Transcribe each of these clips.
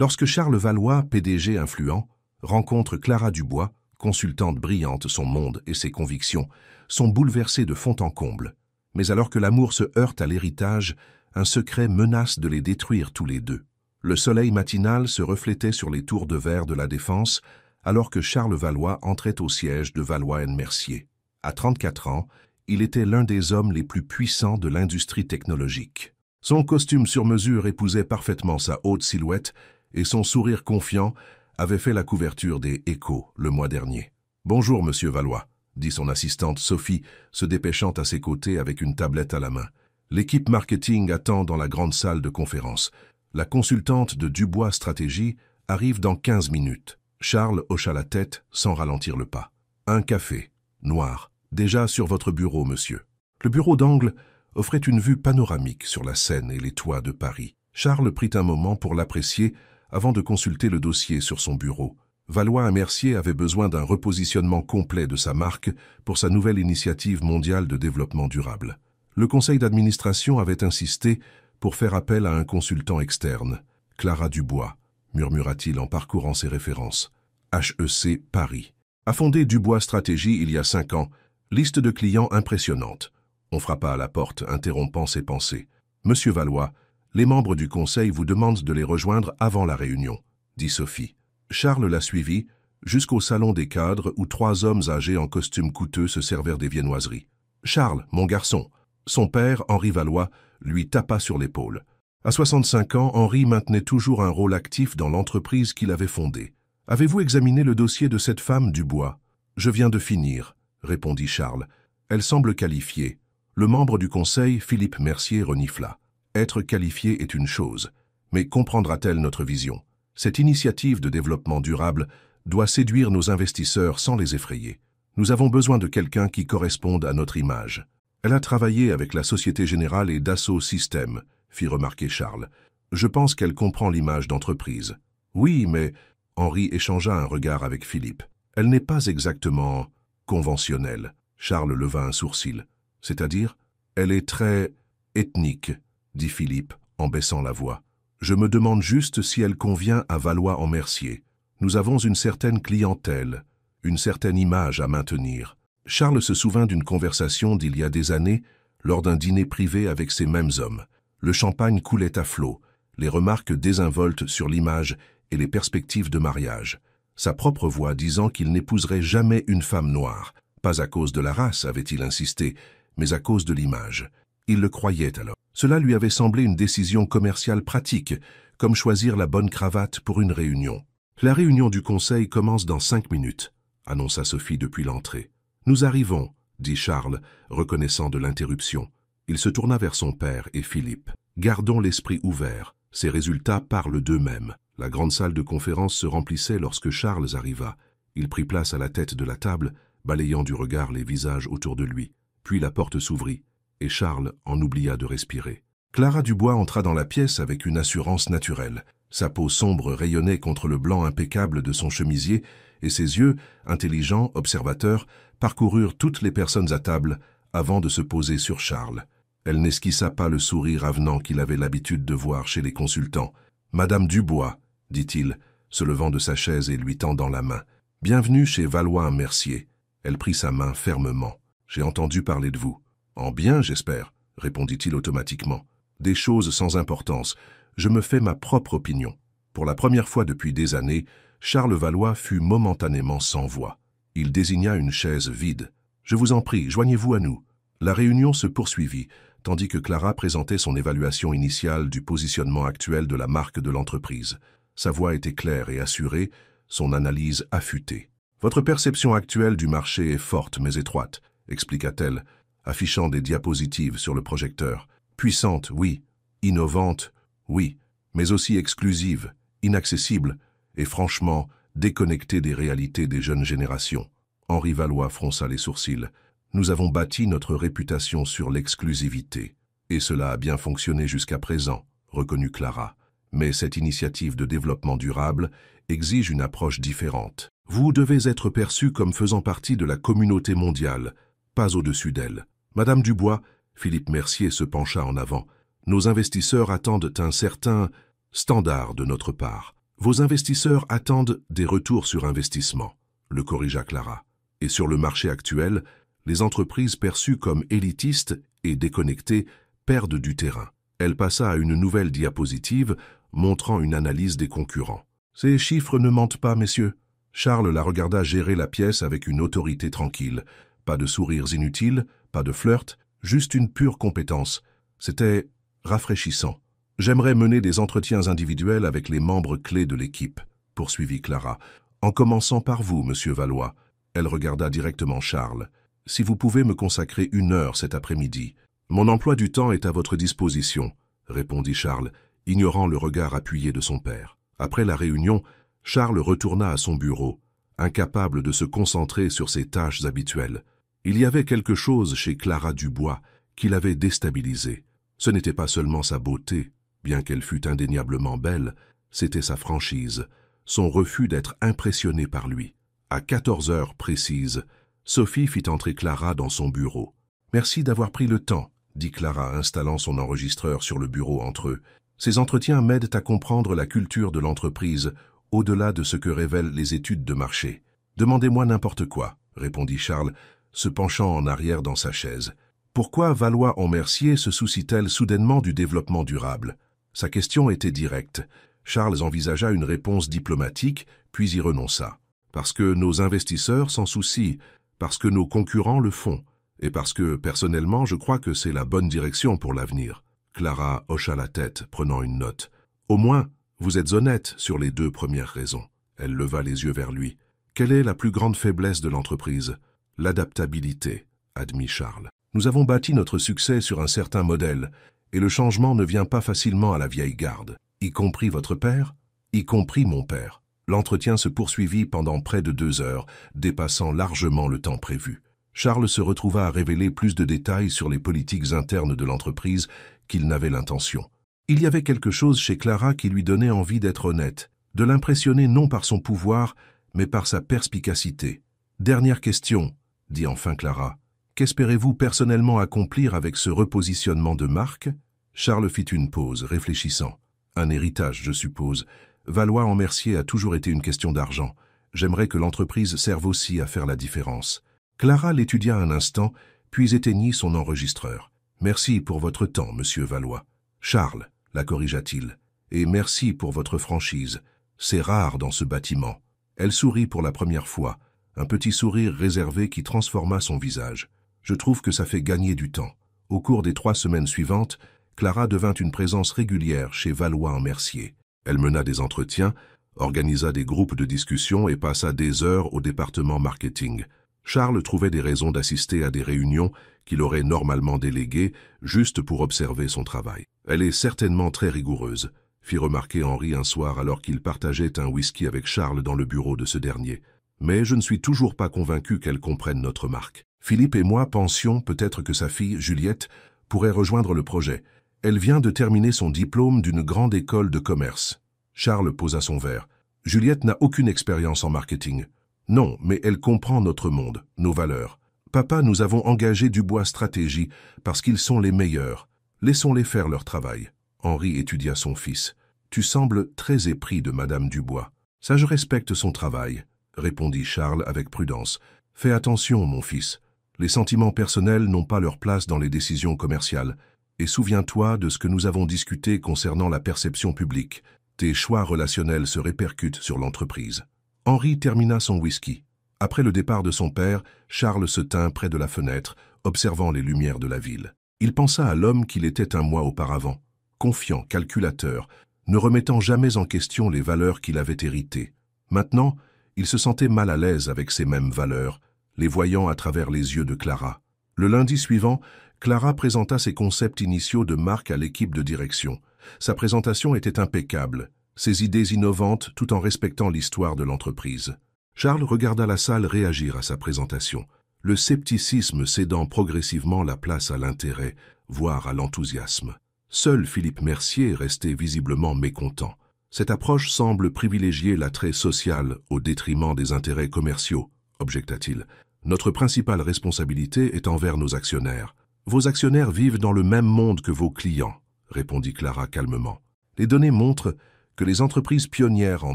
Lorsque Charles Valois, PDG influent, rencontre Clara Dubois, consultante brillante, son monde et ses convictions sont bouleversés de fond en comble. Mais alors que l'amour se heurte à l'héritage, un secret menace de les détruire tous les deux. Le soleil matinal se reflétait sur les tours de verre de la Défense, alors que Charles Valois entrait au siège de Valois & Mercier. À 34 ans, il était l'un des hommes les plus puissants de l'industrie technologique. Son costume sur mesure épousait parfaitement sa haute silhouette et son sourire confiant avait fait la couverture des Échos le mois dernier. « Bonjour, monsieur Valois », dit son assistante Sophie, se dépêchant à ses côtés avec une tablette à la main. L'équipe marketing attend dans la grande salle de conférence. La consultante de Dubois Stratégie arrive dans 15 minutes. Charles hocha la tête sans ralentir le pas. « Un café, noir, déjà sur votre bureau, monsieur. » Le bureau d'angle offrait une vue panoramique sur la Seine et les toits de Paris. Charles prit un moment pour l'apprécier avant de consulter le dossier sur son bureau. Valois & Mercier avait besoin d'un repositionnement complet de sa marque pour sa nouvelle initiative mondiale de développement durable. Le conseil d'administration avait insisté pour faire appel à un consultant externe. « Clara Dubois », murmura-t-il en parcourant ses références. « HEC Paris. A fondé Dubois Stratégie il y a 5 ans. Liste de clients impressionnante. » On frappa à la porte, interrompant ses pensées. « Monsieur Valois, les membres du conseil vous demandent de les rejoindre avant la réunion, » dit Sophie. Charles la suivit jusqu'au salon des cadres où 3 hommes âgés en costumes coûteux se servèrent des viennoiseries. « Charles, mon garçon !» Son père, Henri Valois, lui tapa sur l'épaule. À 65 ans, Henri maintenait toujours un rôle actif dans l'entreprise qu'il avait fondée. « Avez-vous examiné le dossier de cette femme, Dubois ?»« Je viens de finir, » répondit Charles. « Elle semble qualifiée. » Le membre du conseil, Philippe Mercier, renifla. « Être qualifié est une chose, mais comprendra-t-elle notre vision ? Cette initiative de développement durable doit séduire nos investisseurs sans les effrayer. Nous avons besoin de quelqu'un qui corresponde à notre image. » Elle a travaillé avec la Société Générale et Dassault Systèmes, fit remarquer Charles. Je pense qu'elle comprend l'image d'entreprise. Oui, mais... Henri échangea un regard avec Philippe. Elle n'est pas exactement conventionnelle. Charles leva un sourcil. C'est-à-dire, elle est très ethnique, dit Philippe en baissant la voix. Je me demande juste si elle convient à Valois & Mercier. Nous avons une certaine clientèle, une certaine image à maintenir. Charles se souvint d'une conversation d'il y a des années lors d'un dîner privé avec ces mêmes hommes. Le champagne coulait à flot, les remarques désinvoltes sur l'image et les perspectives de mariage. Sa propre voix disant qu'il n'épouserait jamais une femme noire, pas à cause de la race, avait-il insisté, mais à cause de l'image. Il le croyait alors. Cela lui avait semblé une décision commerciale pratique, comme choisir la bonne cravate pour une réunion. « La réunion du conseil commence dans 5 minutes, » annonça Sophie depuis l'entrée. « Nous arrivons, » dit Charles, reconnaissant de l'interruption. Il se tourna vers son père et Philippe. « Gardons l'esprit ouvert. Ces résultats parlent d'eux-mêmes. » La grande salle de conférence se remplissait lorsque Charles arriva. Il prit place à la tête de la table, balayant du regard les visages autour de lui. Puis la porte s'ouvrit, et Charles en oublia de respirer. Clara Dubois entra dans la pièce avec une assurance naturelle. Sa peau sombre rayonnait contre le blanc impeccable de son chemisier, et ses yeux, intelligents, observateurs, parcoururent toutes les personnes à table avant de se poser sur Charles. Elle n'esquissa pas le sourire avenant qu'il avait l'habitude de voir chez les consultants. « Madame Dubois », dit-il, se levant de sa chaise et lui tendant la main. « Bienvenue chez Valois & Mercier. » Elle prit sa main fermement. « J'ai entendu parler de vous. »« En bien, j'espère, » répondit-il automatiquement. « Des choses sans importance. Je me fais ma propre opinion. » Pour la première fois depuis des années, Charles Valois fut momentanément sans voix. Il désigna une chaise vide. « Je vous en prie, joignez-vous à nous. » La réunion se poursuivit, tandis que Clara présentait son évaluation initiale du positionnement actuel de la marque de l'entreprise. Sa voix était claire et assurée, son analyse affûtée. « Votre perception actuelle du marché est forte mais étroite, » expliqua-t-elle, affichant des diapositives sur le projecteur. « Puissante, oui. Innovante, oui. Mais aussi exclusive, inaccessible et franchement déconnectée des réalités des jeunes générations. » Henri Valois fronça les sourcils. « Nous avons bâti notre réputation sur l'exclusivité. Et cela a bien fonctionné jusqu'à présent, » reconnut Clara. « Mais cette initiative de développement durable exige une approche différente. Vous devez être perçu comme faisant partie de la communauté mondiale, pas au-dessus d'elle. Madame Dubois, » Philippe Mercier se pencha en avant, « nos investisseurs attendent un certain standard de notre part. Vos investisseurs attendent des retours sur investissement, le corrigea Clara. Et sur le marché actuel, les entreprises perçues comme élitistes et déconnectées perdent du terrain. Elle passa à une nouvelle diapositive montrant une analyse des concurrents. Ces chiffres ne mentent pas, messieurs. Charles la regarda gérer la pièce avec une autorité tranquille. Pas de sourires inutiles, pas de flirt, juste une pure compétence. C'était rafraîchissant. J'aimerais mener des entretiens individuels avec les membres clés de l'équipe, poursuivit Clara, en commençant par vous, monsieur Valois. Elle regarda directement Charles. Si vous pouvez me consacrer 1 heure cet après-midi. Mon emploi du temps est à votre disposition, répondit Charles, ignorant le regard appuyé de son père. Après la réunion, Charles retourna à son bureau, incapable de se concentrer sur ses tâches habituelles. Il y avait quelque chose chez Clara Dubois qui l'avait déstabilisé. Ce n'était pas seulement sa beauté, bien qu'elle fût indéniablement belle, c'était sa franchise, son refus d'être impressionnée par lui. À 14 heures précises, Sophie fit entrer Clara dans son bureau. « Merci d'avoir pris le temps », dit Clara, installant son enregistreur sur le bureau entre eux. « Ces entretiens m'aident à comprendre la culture de l'entreprise, au-delà de ce que révèlent les études de marché. »« Demandez-moi n'importe quoi », répondit Charles, se penchant en arrière dans sa chaise. « Pourquoi Valois en Mercier se soucie-t-elle soudainement du développement durable ?» Sa question était directe. Charles envisagea une réponse diplomatique, puis y renonça. « Parce que nos investisseurs s'en soucient, parce que nos concurrents le font, et parce que, personnellement, je crois que c'est la bonne direction pour l'avenir. » Clara hocha la tête, prenant une note. « Au moins, vous êtes honnête sur les 2 premières raisons. » Elle leva les yeux vers lui. « Quelle est la plus grande faiblesse de l'entreprise ?»« L'adaptabilité, » admit Charles. « Nous avons bâti notre succès sur un certain modèle, et le changement ne vient pas facilement à la vieille garde. Y compris votre père ? Y compris mon père. » L'entretien se poursuivit pendant près de 2 heures, dépassant largement le temps prévu. Charles se retrouva à révéler plus de détails sur les politiques internes de l'entreprise qu'il n'avait l'intention. Il y avait quelque chose chez Clara qui lui donnait envie d'être honnête, de l'impressionner non par son pouvoir, mais par sa perspicacité. « Dernière question, » dit enfin Clara. « Qu'espérez-vous personnellement accomplir avec ce repositionnement de marque ?» Charles fit une pause, réfléchissant. « Un héritage, je suppose. Valois en Mercier a toujours été une question d'argent. J'aimerais que l'entreprise serve aussi à faire la différence. » Clara l'étudia un instant, puis éteignit son enregistreur. « Merci pour votre temps, monsieur Valois. »« Charles, » la corrigea-t-il, « et merci pour votre franchise. C'est rare dans ce bâtiment. » Elle sourit pour la première fois, un petit sourire réservé qui transforma son visage. « Je trouve que ça fait gagner du temps. » Au cours des 3 semaines suivantes, Clara devint une présence régulière chez Valois en Mercier. Elle mena des entretiens, organisa des groupes de discussion et passa des heures au département marketing. Charles trouvait des raisons d'assister à des réunions qu'il aurait normalement déléguées juste pour observer son travail. « Elle est certainement très rigoureuse », fit remarquer Henri un soir alors qu'il partageait un whisky avec Charles dans le bureau de ce dernier. « Mais je ne suis toujours pas convaincu qu'elle comprenne notre marque. Philippe et moi pensions peut-être que sa fille, Juliette, pourrait rejoindre le projet. Elle vient de terminer son diplôme d'une grande école de commerce. » Charles posa son verre. « Juliette n'a aucune expérience en marketing. » « Non, mais elle comprend notre monde, nos valeurs. Papa, nous avons engagé Dubois Stratégie parce qu'ils sont les meilleurs. Laissons-les faire leur travail. » Henri étudia son fils. « Tu sembles très épris de Madame Dubois. »« Ça, je respecte son travail, » répondit Charles avec prudence. « Fais attention, mon fils. Les sentiments personnels n'ont pas leur place dans les décisions commerciales. Et souviens-toi de ce que nous avons discuté concernant la perception publique. Tes choix relationnels se répercutent sur l'entreprise. » Henri termina son whisky. Après le départ de son père, Charles se tint près de la fenêtre, observant les lumières de la ville. Il pensa à l'homme qu'il était un mois auparavant, confiant, calculateur, ne remettant jamais en question les valeurs qu'il avait héritées. Maintenant, il se sentait mal à l'aise avec ces mêmes valeurs, les voyant à travers les yeux de Clara. Le lundi suivant, Clara présenta ses concepts initiaux de marque à l'équipe de direction. Sa présentation était impeccable, ses idées innovantes tout en respectant l'histoire de l'entreprise. Charles regarda la salle réagir à sa présentation, le scepticisme cédant progressivement la place à l'intérêt, voire à l'enthousiasme. Seul Philippe Mercier restait visiblement mécontent. Cette approche semble privilégier l'attrait social au détriment des intérêts commerciaux, objecta-t-il. Notre principale responsabilité est envers nos actionnaires. Vos actionnaires vivent dans le même monde que vos clients, répondit Clara calmement. Les données montrent que les entreprises pionnières en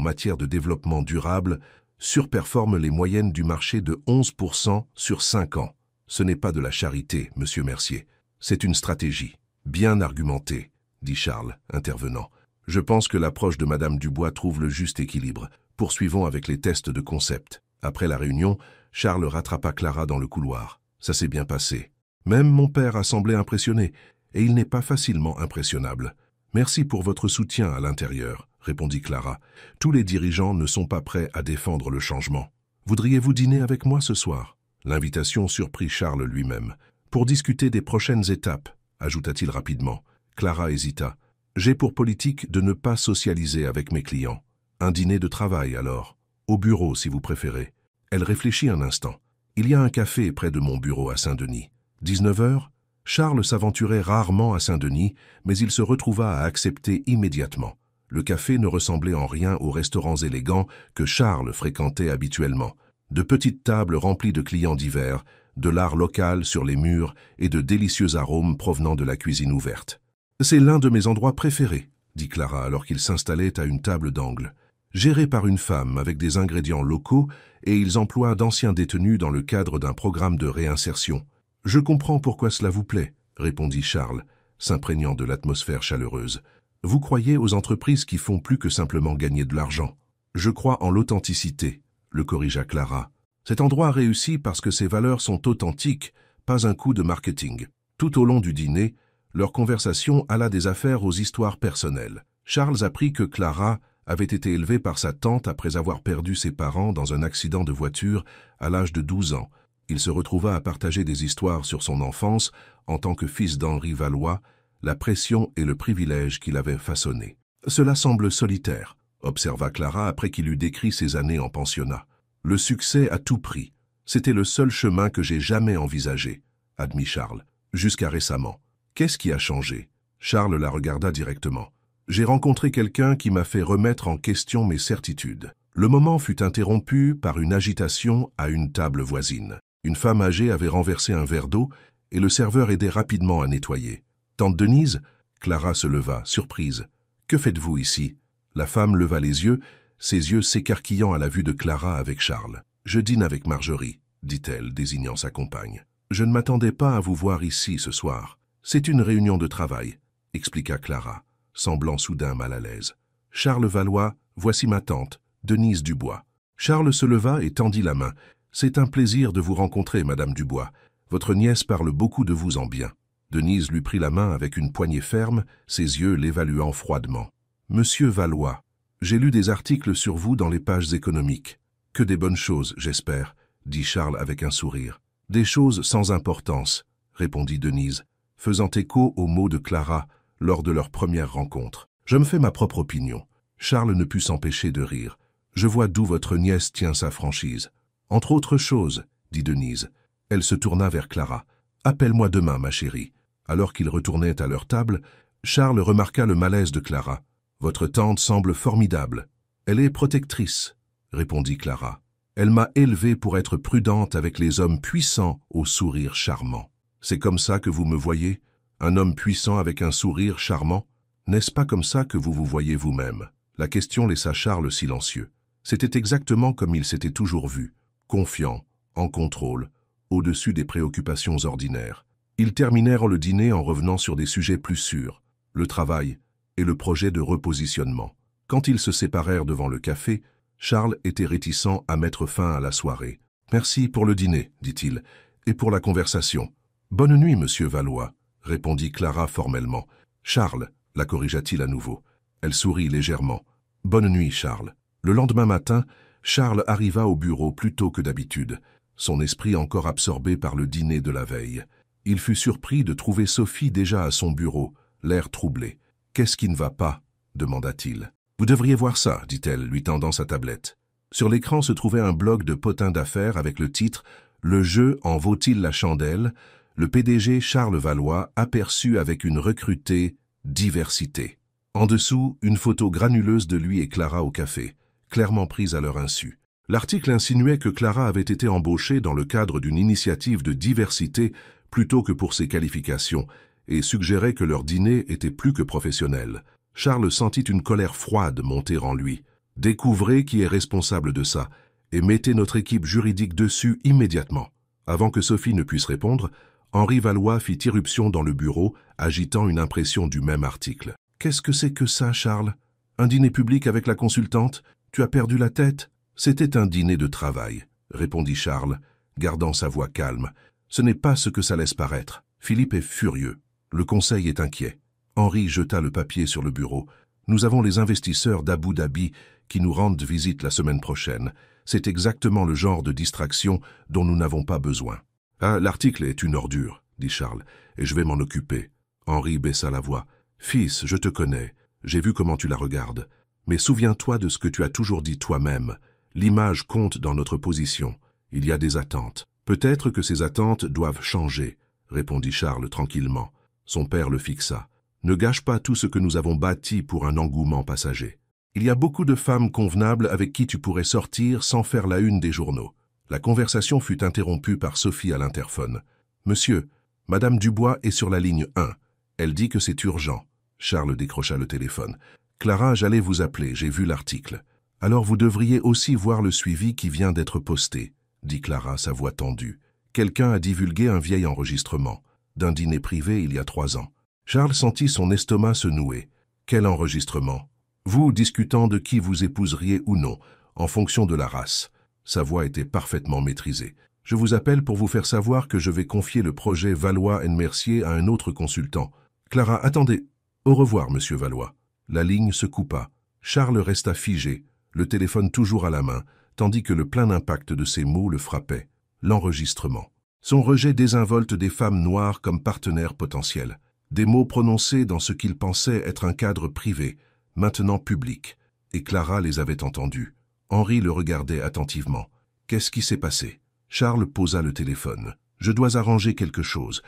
matière de développement durable surperforment les moyennes du marché de 11% sur 5 ans. Ce n'est pas de la charité, monsieur Mercier. C'est une stratégie, bien argumentée, dit Charles, intervenant. Je pense que l'approche de Madame Dubois trouve le juste équilibre. Poursuivons avec les tests de concept. Après la réunion, Charles rattrapa Clara dans le couloir. Ça s'est bien passé. Même mon père a semblé impressionné, et il n'est pas facilement impressionnable. Merci pour votre soutien à l'intérieur, répondit Clara. Tous les dirigeants ne sont pas prêts à défendre le changement. Voudriez-vous dîner avec moi ce soir? L'invitation surprit Charles lui-même. Pour discuter des prochaines étapes, ajouta-t-il rapidement. Clara hésita. J'ai pour politique de ne pas socialiser avec mes clients. Un dîner de travail alors. Au bureau si vous préférez. Elle réfléchit un instant. Il y a un café près de mon bureau à Saint-Denis. 19 heures? Charles s'aventurait rarement à Saint-Denis, mais il se retrouva à accepter immédiatement. Le café ne ressemblait en rien aux restaurants élégants que Charles fréquentait habituellement. De petites tables remplies de clients divers, de l'art local sur les murs et de délicieux arômes provenant de la cuisine ouverte. « C'est l'un de mes endroits préférés », dit Clara alors qu'il s'installait à une table d'angle. Géré par une femme avec des ingrédients locaux et ils emploient d'anciens détenus dans le cadre d'un programme de réinsertion. « Je comprends pourquoi cela vous plaît », répondit Charles, s'imprégnant de l'atmosphère chaleureuse. « Vous croyez aux entreprises qui font plus que simplement gagner de l'argent. Je crois en l'authenticité, » le corrigea Clara. Cet endroit réussit parce que ses valeurs sont authentiques, pas un coup de marketing. Tout au long du dîner, leur conversation alla des affaires aux histoires personnelles. Charles apprit que Clara avait été élevée par sa tante après avoir perdu ses parents dans un accident de voiture à l'âge de 12 ans. Il se retrouva à partager des histoires sur son enfance en tant que fils d'Henri Valois, la pression et le privilège qu'il avait façonné. « Cela semble solitaire », observa Clara après qu'il eut décrit ses années en pensionnat. « Le succès à tout prix. C'était le seul chemin que j'ai jamais envisagé, » admit Charles, « jusqu'à récemment. Qu'est-ce qui a changé ?» Charles la regarda directement. « J'ai rencontré quelqu'un qui m'a fait remettre en question mes certitudes. » Le moment fut interrompu par une agitation à une table voisine. Une femme âgée avait renversé un verre d'eau et le serveur aidait rapidement à nettoyer. « Tante Denise ?» Clara se leva, surprise. « Que faites-vous ici ?» La femme leva les yeux, ses yeux s'écarquillant à la vue de Clara avec Charles. « Je dîne avec Marjorie, » dit-elle, désignant sa compagne. « Je ne m'attendais pas à vous voir ici ce soir. C'est une réunion de travail, » expliqua Clara, semblant soudain mal à l'aise. « Charles Valois, voici ma tante, Denise Dubois. » Charles se leva et tendit la main. « C'est un plaisir de vous rencontrer, Madame Dubois. Votre nièce parle beaucoup de vous en bien. » Denise lui prit la main avec une poignée ferme, ses yeux l'évaluant froidement. « Monsieur Valois, j'ai lu des articles sur vous dans les pages économiques. Que des bonnes choses, j'espère, » dit Charles avec un sourire. « Des choses sans importance, » répondit Denise, faisant écho aux mots de Clara lors de leur première rencontre. « Je me fais ma propre opinion. » Charles ne put s'empêcher de rire. « Je vois d'où votre nièce tient sa franchise. »« Entre autres choses, » dit Denise. Elle se tourna vers Clara. « Appelle-moi demain, ma chérie. » Alors qu'ils retournaient à leur table, Charles remarqua le malaise de Clara. « Votre tante semble formidable. Elle est protectrice, » répondit Clara. « Elle m'a élevée pour être prudente avec les hommes puissants au sourire charmant. C'est comme ça que vous me voyez? Un homme puissant avec un sourire charmant? N'est-ce pas comme ça que vous vous voyez vous-même » La question laissa Charles silencieux. C'était exactement comme il s'était toujours vu, confiant, en contrôle, au-dessus des préoccupations ordinaires. Ils terminèrent le dîner en revenant sur des sujets plus sûrs, le travail et le projet de repositionnement. Quand ils se séparèrent devant le café, Charles était réticent à mettre fin à la soirée. « Merci pour le dîner, » dit-il, « et pour la conversation. »« Bonne nuit, monsieur Valois, » répondit Clara formellement. « Charles, » la corrigea-t-il à nouveau. Elle sourit légèrement. « Bonne nuit, Charles. » Le lendemain matin, Charles arriva au bureau plus tôt que d'habitude, son esprit encore absorbé par le dîner de la veille. Il fut surpris de trouver Sophie déjà à son bureau, l'air troublé. « Qu'est-ce qui ne va pas ?» demanda-t-il. « Vous devriez voir ça, » dit-elle, lui tendant sa tablette. Sur l'écran se trouvait un blog de potins d'affaires avec le titre « Le jeu en vaut-il la chandelle ?» Le PDG Charles Valois aperçut avec une recrutée « Diversité ». En dessous, une photo granuleuse de lui et Clara au café, clairement prise à leur insu. L'article insinuait que Clara avait été embauchée dans le cadre d'une initiative de diversité plutôt que pour ses qualifications, et suggérait que leur dîner était plus que professionnel. Charles sentit une colère froide monter en lui. Découvrez qui est responsable de ça et mettez notre équipe juridique dessus immédiatement. Avant que Sophie ne puisse répondre, Henri Valois fit irruption dans le bureau, agitant une impression du même article. « Qu'est-ce que c'est que ça, Charles? Un dîner public avec la consultante? Tu as perdu la tête ?» « C'était un dîner de travail, » répondit Charles, gardant sa voix calme. « Ce n'est pas ce que ça laisse paraître. Philippe est furieux. Le conseil est inquiet. » Henri jeta le papier sur le bureau. « Nous avons les investisseurs d'Abu Dhabi qui nous rendent visite la semaine prochaine. C'est exactement le genre de distraction dont nous n'avons pas besoin. »« Ah, l'article est une ordure, » dit Charles, « et je vais m'en occuper. » Henri baissa la voix. « Fils, je te connais. J'ai vu comment tu la regardes. Mais souviens-toi de ce que tu as toujours dit toi-même. L'image compte dans notre position. Il y a des attentes. Peut-être que ces attentes doivent changer, » répondit Charles tranquillement. Son père le fixa. « Ne gâche pas tout ce que nous avons bâti pour un engouement passager. Il y a beaucoup de femmes convenables avec qui tu pourrais sortir sans faire la une des journaux. » La conversation fut interrompue par Sophie à l'interphone. « Monsieur, Madame Dubois est sur la ligne 1. Elle dit que c'est urgent. » Charles décrocha le téléphone. « Clara, j'allais vous appeler, j'ai vu l'article. »« Alors vous devriez aussi voir le suivi qui vient d'être posté, » dit Clara, sa voix tendue. « Quelqu'un a divulgué un vieil enregistrement, d'un dîner privé il y a 3 ans. » Charles sentit son estomac se nouer. « Quel enregistrement? Vous discutant de qui vous épouseriez ou non, en fonction de la race. » Sa voix était parfaitement maîtrisée. « Je vous appelle pour vous faire savoir que je vais confier le projet Valois & Mercier à un autre consultant. »« Clara, attendez. Au revoir, monsieur Valois. » La ligne se coupa. Charles resta figé, le téléphone toujours à la main, tandis que le plein impact de ses mots le frappait. L'enregistrement. Son rejet désinvolte des femmes noires comme partenaires potentiels. Des mots prononcés dans ce qu'il pensait être un cadre privé, maintenant public. Et Clara les avait entendus. Henri le regardait attentivement. Qu'est-ce qui s'est passé? Charles posa le téléphone. « Je dois arranger quelque chose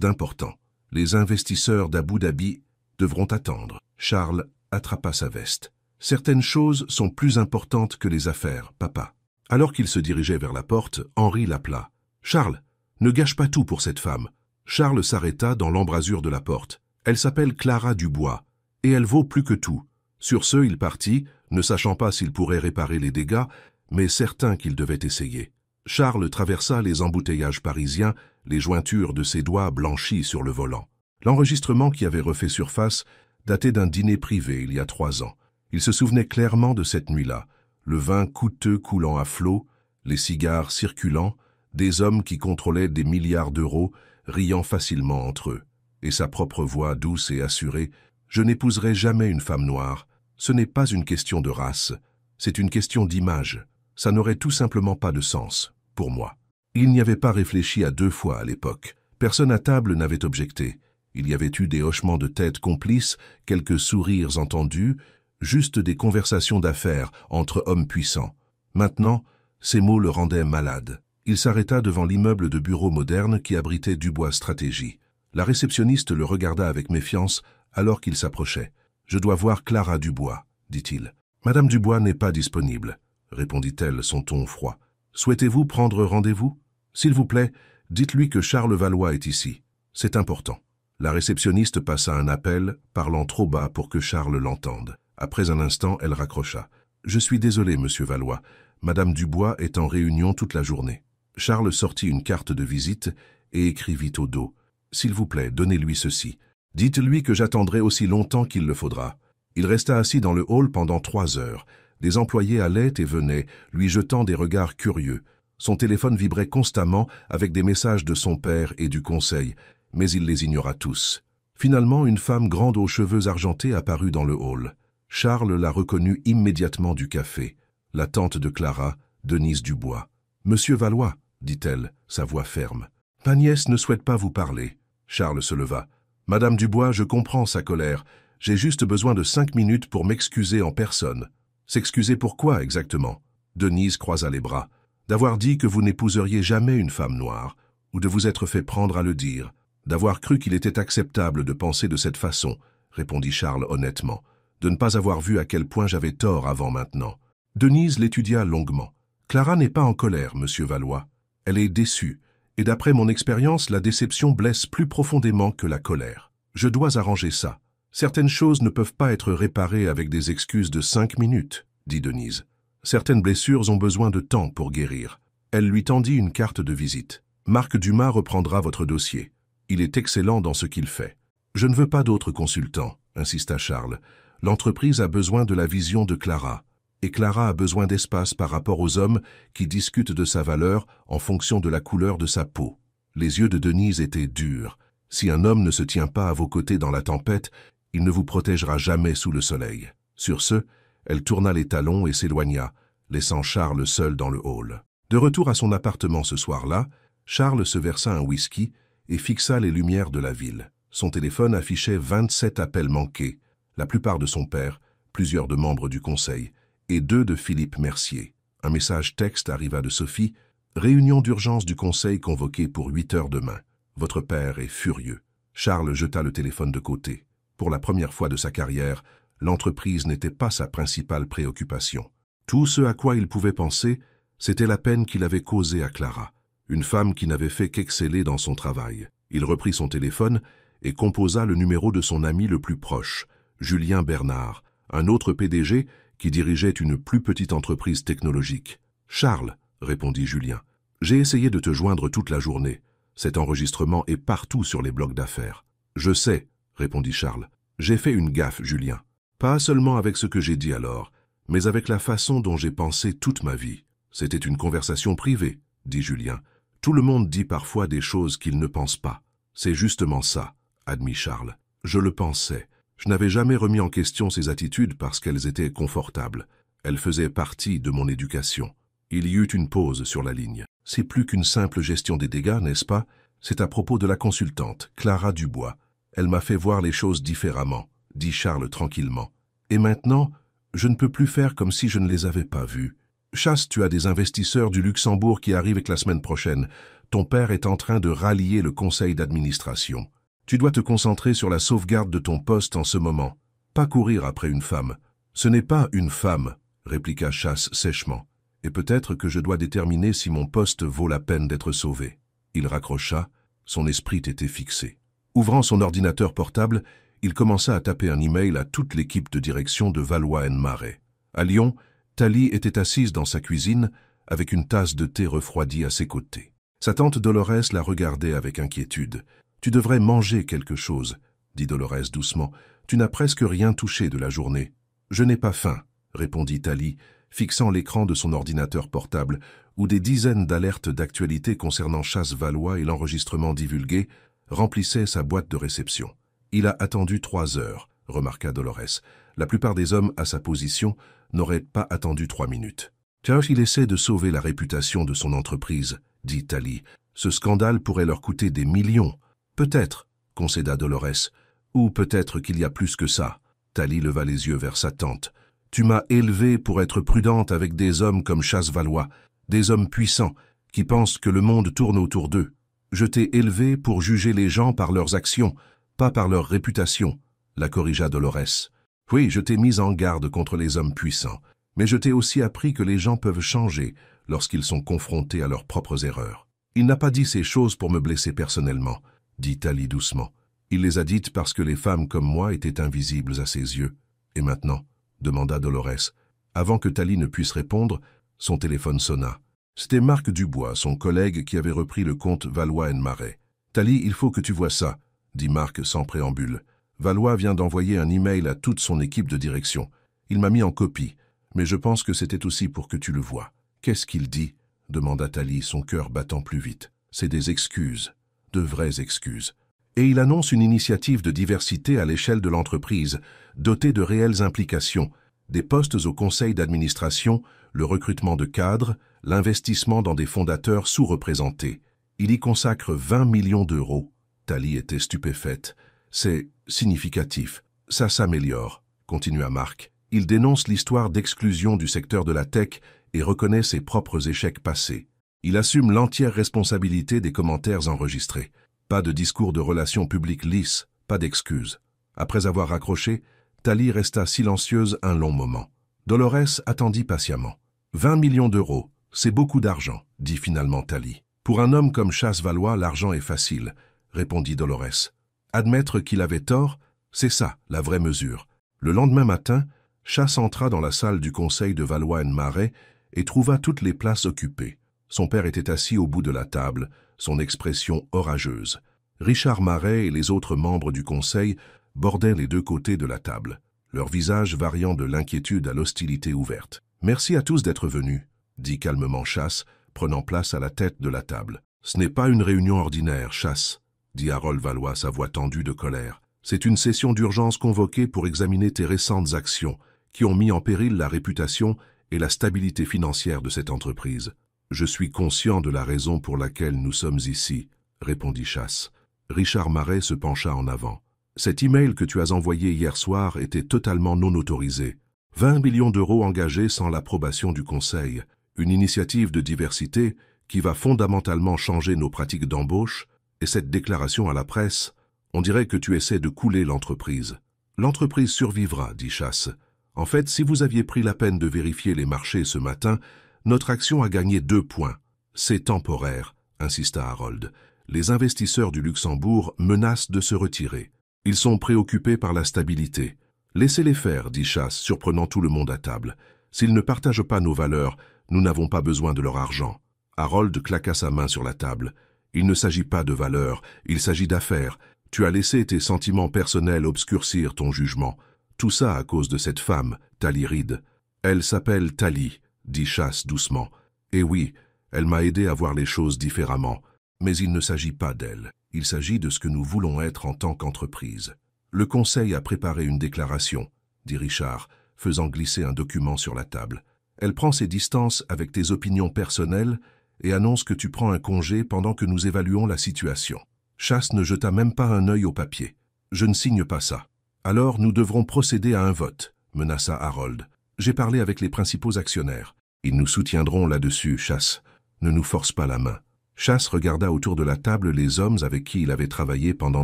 d'important. Les investisseurs d'Abu Dhabi devront attendre. » Charles attrapa sa veste. « Certaines choses sont plus importantes que les affaires, papa. » Alors qu'il se dirigeait vers la porte, Henri l'appela. « Charles, ne gâche pas tout pour cette femme. » Charles s'arrêta dans l'embrasure de la porte. « Elle s'appelle Clara Dubois, et elle vaut plus que tout. » Sur ce, il partit, ne sachant pas s'il pourrait réparer les dégâts, mais certain qu'il devait essayer. Charles traversa les embouteillages parisiens, les jointures de ses doigts blanchies sur le volant. L'enregistrement qui avait refait surface datait d'un dîner privé il y a 3 ans. Il se souvenait clairement de cette nuit-là, le vin coûteux coulant à flots, les cigares circulant, des hommes qui contrôlaient des milliards d'euros, riant facilement entre eux, et sa propre voix douce et assurée. « Je n'épouserai jamais une femme noire. Ce n'est pas une question de race, c'est une question d'image. Ça n'aurait tout simplement pas de sens, pour moi. » Il n'y avait pas réfléchi à 2 fois à l'époque. Personne à table n'avait objecté. Il y avait eu des hochements de tête complices, quelques sourires entendus, juste des conversations d'affaires entre hommes puissants. Maintenant, ces mots le rendaient malade. Il s'arrêta devant l'immeuble de bureaux moderne qui abritait Dubois Stratégie. La réceptionniste le regarda avec méfiance alors qu'il s'approchait. « Je dois voir Clara Dubois, » dit-il. « Madame Dubois n'est pas disponible, » répondit-elle, son ton froid. « Souhaitez-vous prendre rendez-vous? S'il vous plaît, dites-lui que Charles Valois est ici. C'est important. » La réceptionniste passa un appel, parlant trop bas pour que Charles l'entende. Après un instant, elle raccrocha. « Je suis désolé, monsieur Valois. Madame Dubois est en réunion toute la journée. » Charles sortit une carte de visite et écrivit au dos. « S'il vous plaît, donnez-lui ceci. Dites-lui que j'attendrai aussi longtemps qu'il le faudra. » Il resta assis dans le hall pendant 3 heures. Des employés allaient et venaient, lui jetant des regards curieux. Son téléphone vibrait constamment avec des messages de son père et du conseil, mais il les ignora tous. Finalement, une femme grande aux cheveux argentés apparut dans le hall. Charles la reconnut immédiatement du café. La tante de Clara, Denise Dubois. « Monsieur Valois, » dit-elle, sa voix ferme. « Ma nièce ne souhaite pas vous parler. » Charles se leva. « Madame Dubois, je comprends sa colère. J'ai juste besoin de 5 minutes pour m'excuser en personne. » « S'excuser pour quoi exactement ?» Denise croisa les bras. « D'avoir dit que vous n'épouseriez jamais une femme noire, ou de vous être fait prendre à le dire. D'avoir cru qu'il était acceptable de penser de cette façon, » répondit Charles honnêtement. « De ne pas avoir vu à quel point j'avais tort avant maintenant. » Denise l'étudia longuement. « Clara n'est pas en colère, monsieur Valois. Elle est déçue, et d'après mon expérience, la déception blesse plus profondément que la colère. Je dois arranger ça. Certaines choses ne peuvent pas être réparées avec des excuses de 5 minutes, dit Denise. Certaines blessures ont besoin de temps pour guérir. Elle lui tendit une carte de visite. Marc Dumas reprendra votre dossier. Il est excellent dans ce qu'il fait. Je ne veux pas d'autres consultants, insista Charles. L'entreprise a besoin de la vision de Clara. Et Clara a besoin d'espace par rapport aux hommes qui discutent de sa valeur en fonction de la couleur de sa peau. Les yeux de Denise étaient durs. Si un homme ne se tient pas à vos côtés dans la tempête, il ne vous protégera jamais sous le soleil. Sur ce, elle tourna les talons et s'éloigna, laissant Charles seul dans le hall. De retour à son appartement ce soir-là, Charles se versa un whisky et fixa les lumières de la ville. Son téléphone affichait 27 appels manqués, la plupart de son père, plusieurs de membres du conseil, et 2 de Philippe Mercier. Un message texte arriva de Sophie. « Réunion d'urgence du conseil convoquée pour 8 heures demain. Votre père est furieux. » Charles jeta le téléphone de côté. Pour la première fois de sa carrière, l'entreprise n'était pas sa principale préoccupation. Tout ce à quoi il pouvait penser, c'était la peine qu'il avait causée à Clara, une femme qui n'avait fait qu'exceller dans son travail. Il reprit son téléphone et composa le numéro de son ami le plus proche, Julien Bernard, un autre PDG qui dirigeait une plus petite entreprise technologique. « Charles, » répondit Julien, « j'ai essayé de te joindre toute la journée. Cet enregistrement est partout sur les blogs d'affaires. »« Je sais, » répondit Charles. « J'ai fait une gaffe, Julien. Pas seulement avec ce que j'ai dit alors, mais avec la façon dont j'ai pensé toute ma vie. C'était une conversation privée, » dit Julien. « Tout le monde dit parfois des choses qu'il ne pense pas. C'est justement ça, » admit Charles. « Je le pensais. Je n'avais jamais remis en question ses attitudes parce qu'elles étaient confortables. Elles faisaient partie de mon éducation. » Il y eut une pause sur la ligne. « C'est plus qu'une simple gestion des dégâts, n'est-ce pas? C'est à propos de la consultante, Clara Dubois. Elle m'a fait voir les choses différemment, » dit Charles tranquillement. « Et maintenant, je ne peux plus faire comme si je ne les avais pas vus. Chasse, tu as des investisseurs du Luxembourg qui arrivent la semaine prochaine. Ton père est en train de rallier le conseil d'administration. Tu dois te concentrer sur la sauvegarde de ton poste en ce moment. Pas courir après une femme. »« Ce n'est pas une femme, » répliqua Chasse sèchement. « Et peut-être que je dois déterminer si mon poste vaut la peine d'être sauvé. » Il raccrocha, son esprit était fixé. Ouvrant son ordinateur portable, il commença à taper un email à toute l'équipe de direction de Valois & Marais. À Lyon, Thalie était assise dans sa cuisine avec une tasse de thé refroidie à ses côtés. Sa tante Dolores la regardait avec inquiétude. « Tu devrais manger quelque chose, » dit Dolores doucement. « Tu n'as presque rien touché de la journée. »« Je n'ai pas faim, » répondit Thalie, fixant l'écran de son ordinateur portable, où des dizaines d'alertes d'actualité concernant Chasse Valois et l'enregistrement divulgué remplissaient sa boîte de réception. « Il a attendu 3 heures, » remarqua Dolores. « La plupart des hommes à sa position n'auraient pas attendu 3 minutes. »« Car il essaie de sauver la réputation de son entreprise, » dit Thalie. « Ce scandale pourrait leur coûter des millions. »« Peut-être, » concéda Dolores. « Ou peut-être qu'il y a plus que ça. » Thalie leva les yeux vers sa tante. « Tu m'as élevée pour être prudente avec des hommes comme Chasse Valois, des hommes puissants qui pensent que le monde tourne autour d'eux. Je t'ai élevée pour juger les gens par leurs actions, pas par leur réputation, » la corrigea Dolores. « Oui, je t'ai mise en garde contre les hommes puissants, mais je t'ai aussi appris que les gens peuvent changer lorsqu'ils sont confrontés à leurs propres erreurs. » « Il n'a pas dit ces choses pour me blesser personnellement, » dit Thalie doucement. « Il les a dites parce que les femmes comme moi étaient invisibles à ses yeux. »« Et maintenant ?» demanda Dolores. Avant que Thalie ne puisse répondre, son téléphone sonna. C'était Marc Dubois, son collègue, qui avait repris le compte Valois & Marais. « Thalie, il faut que tu vois ça, » dit Marc sans préambule. « Valois vient d'envoyer un email à toute son équipe de direction. Il m'a mis en copie, mais je pense que c'était aussi pour que tu le vois. »« Qu'est-ce qu'il dit ?» demanda Thalie, son cœur battant plus vite. « C'est des excuses, de vraies excuses. Et il annonce une initiative de diversité à l'échelle de l'entreprise, dotée de réelles implications, des postes au conseil d'administration, le recrutement de cadres, l'investissement dans des fondateurs sous-représentés. Il y consacre 20 millions d'euros. » Thalie était stupéfaite. « C'est significatif. Ça s'améliore, » continua Marc. Il dénonce l'histoire d'exclusion du secteur de la tech et reconnaît ses propres échecs passés. Il assume l'entière responsabilité des commentaires enregistrés. Pas de discours de relations publiques lisses, pas d'excuses. Après avoir raccroché, Thalie resta silencieuse un long moment. Dolores attendit patiemment. 20 millions d'euros, c'est beaucoup d'argent, dit finalement Thalie. Pour un homme comme Chasse Valois, l'argent est facile, répondit Dolores. Admettre qu'il avait tort, C'est ça, la vraie mesure. Le lendemain matin, Chasse entra dans la salle du conseil de Valois-en-Marais et trouva toutes les places occupées. Son père était assis au bout de la table, son expression orageuse. Richard Marais et les autres membres du conseil bordaient les deux côtés de la table, leurs visages variant de l'inquiétude à l'hostilité ouverte. « Merci à tous d'être venus, » dit calmement Chasse, prenant place à la tête de la table. « Ce n'est pas une réunion ordinaire, Chasse, » dit Harold Valois, sa voix tendue de colère. « C'est une session d'urgence convoquée pour examiner tes récentes actions, qui ont mis en péril la réputation et la stabilité financière de cette entreprise. »« Je suis conscient de la raison pour laquelle nous sommes ici, » répondit Chasse. Richard Marais se pencha en avant. « Cet email que tu as envoyé hier soir était totalement non autorisé. 20 millions d'euros engagés sans l'approbation du Conseil. Une initiative de diversité qui va fondamentalement changer nos pratiques d'embauche, et cette déclaration à la presse, on dirait que tu essaies de couler l'entreprise. »« L'entreprise survivra, » dit Chasse. « En fait, si vous aviez pris la peine de vérifier les marchés ce matin, notre action a gagné 2 points. »« C'est temporaire, » insista Harold. « Les investisseurs du Luxembourg menacent de se retirer. Ils sont préoccupés par la stabilité. »« Laissez-les faire, » dit Chasse, surprenant tout le monde à table. « S'ils ne partagent pas nos valeurs, nous n'avons pas besoin de leur argent. » Harold claqua sa main sur la table. « Il ne s'agit pas de valeurs, il s'agit d'affaires. Tu as laissé tes sentiments personnels obscurcir ton jugement. Tout ça à cause de cette femme, Tali Reed. Elle s'appelle Tali, » dit Chasse doucement. « Et oui, elle m'a aidé à voir les choses différemment. Mais il ne s'agit pas d'elle. Il s'agit de ce que nous voulons être en tant qu'entreprise. » « Le Conseil a préparé une déclaration, » dit Richard, faisant glisser un document sur la table. « Elle prend ses distances avec tes opinions personnelles et annonce que tu prends un congé pendant que nous évaluons la situation. » Chasse ne jeta même pas un œil au papier. « Je ne signe pas ça. »« Alors nous devrons procéder à un vote, » menaça Harold. « J'ai parlé avec les principaux actionnaires. Ils nous soutiendront là-dessus, Chasse. Ne nous force pas la main. » Chasse regarda autour de la table les hommes avec qui il avait travaillé pendant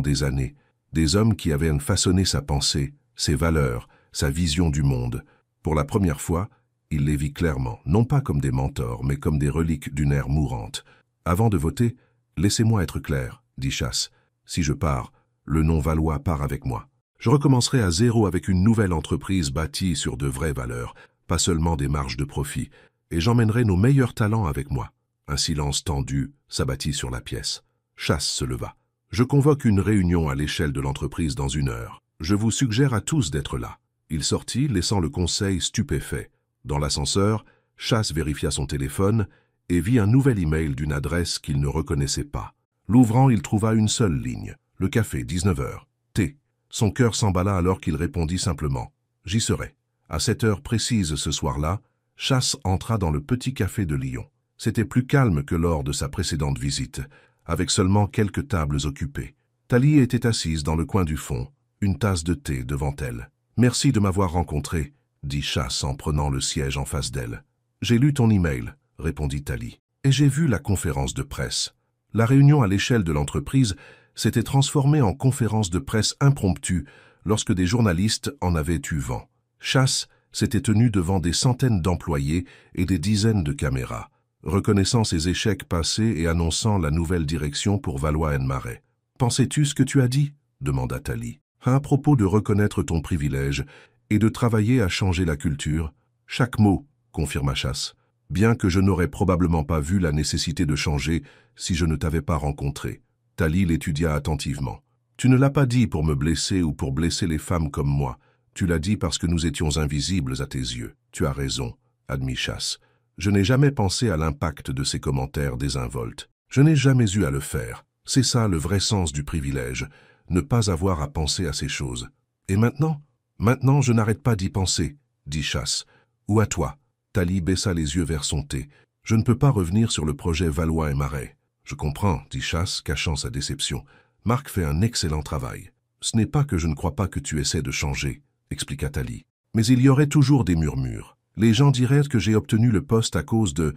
des années. Des hommes qui avaient façonné sa pensée, ses valeurs, sa vision du monde. Pour la première fois, il les vit clairement, non pas comme des mentors, mais comme des reliques d'une ère mourante. « Avant de voter, laissez-moi être clair, » dit Chasse. « Si je pars, le nom Valois part avec moi. Je recommencerai à zéro avec une nouvelle entreprise bâtie sur de vraies valeurs, pas seulement des marges de profit, et j'emmènerai nos meilleurs talents avec moi. » Un silence tendu s'abattit sur la pièce. Chasse se leva. « Je convoque une réunion à l'échelle de l'entreprise dans 1 heure. Je vous suggère à tous d'être là. » Il sortit, laissant le conseil stupéfait. Dans l'ascenseur, Chasse vérifia son téléphone et vit un nouvel email d'une adresse qu'il ne reconnaissait pas. L'ouvrant, il trouva une seule ligne. « Le café, 19 heures. Thé. » Son cœur s'emballa alors qu'il répondit simplement. « J'y serai. » À cette heure précise ce soir-là, Chasse entra dans le petit café de Lyon. C'était plus calme que lors de sa précédente visite, avec seulement quelques tables occupées. Tali était assise dans le coin du fond, une tasse de thé devant elle. « Merci de m'avoir rencontré, » dit Chasse en prenant le siège en face d'elle. « J'ai lu ton email, » répondit Tali. « Et j'ai vu la conférence de presse. » La réunion à l'échelle de l'entreprise s'était transformée en conférence de presse impromptue lorsque des journalistes en avaient eu vent. Chasse s'était tenu devant des centaines d'employés et des dizaines de caméras, reconnaissant ses échecs passés et annonçant la nouvelle direction pour Valois-en-Marais. « Pensais-tu ce que tu as dit ?» demanda Tali. « À propos de reconnaître ton privilège et de travailler à changer la culture. »« Chaque mot, » confirma Chasse, « bien que je n'aurais probablement pas vu la nécessité de changer si je ne t'avais pas rencontré. » Tali l'étudia attentivement. « Tu ne l'as pas dit pour me blesser ou pour blesser les femmes comme moi. Tu l'as dit parce que nous étions invisibles à tes yeux. Tu as raison, » admit Chasse. « Je n'ai jamais pensé à l'impact de ces commentaires désinvoltes. Je n'ai jamais eu à le faire. C'est ça le vrai sens du privilège, ne pas avoir à penser à ces choses. Et maintenant ? Maintenant, je n'arrête pas d'y penser, » dit Chasse. « Ou à toi. » Tali baissa les yeux vers son thé. « Je ne peux pas revenir sur le projet Valois-en-Marais. »« Je comprends, » dit Chasse, cachant sa déception. « Marc fait un excellent travail. »« Ce n'est pas que je ne crois pas que tu essaies de changer, » expliqua Tali. « Mais il y aurait toujours des murmures. Les gens diraient que j'ai obtenu le poste à cause de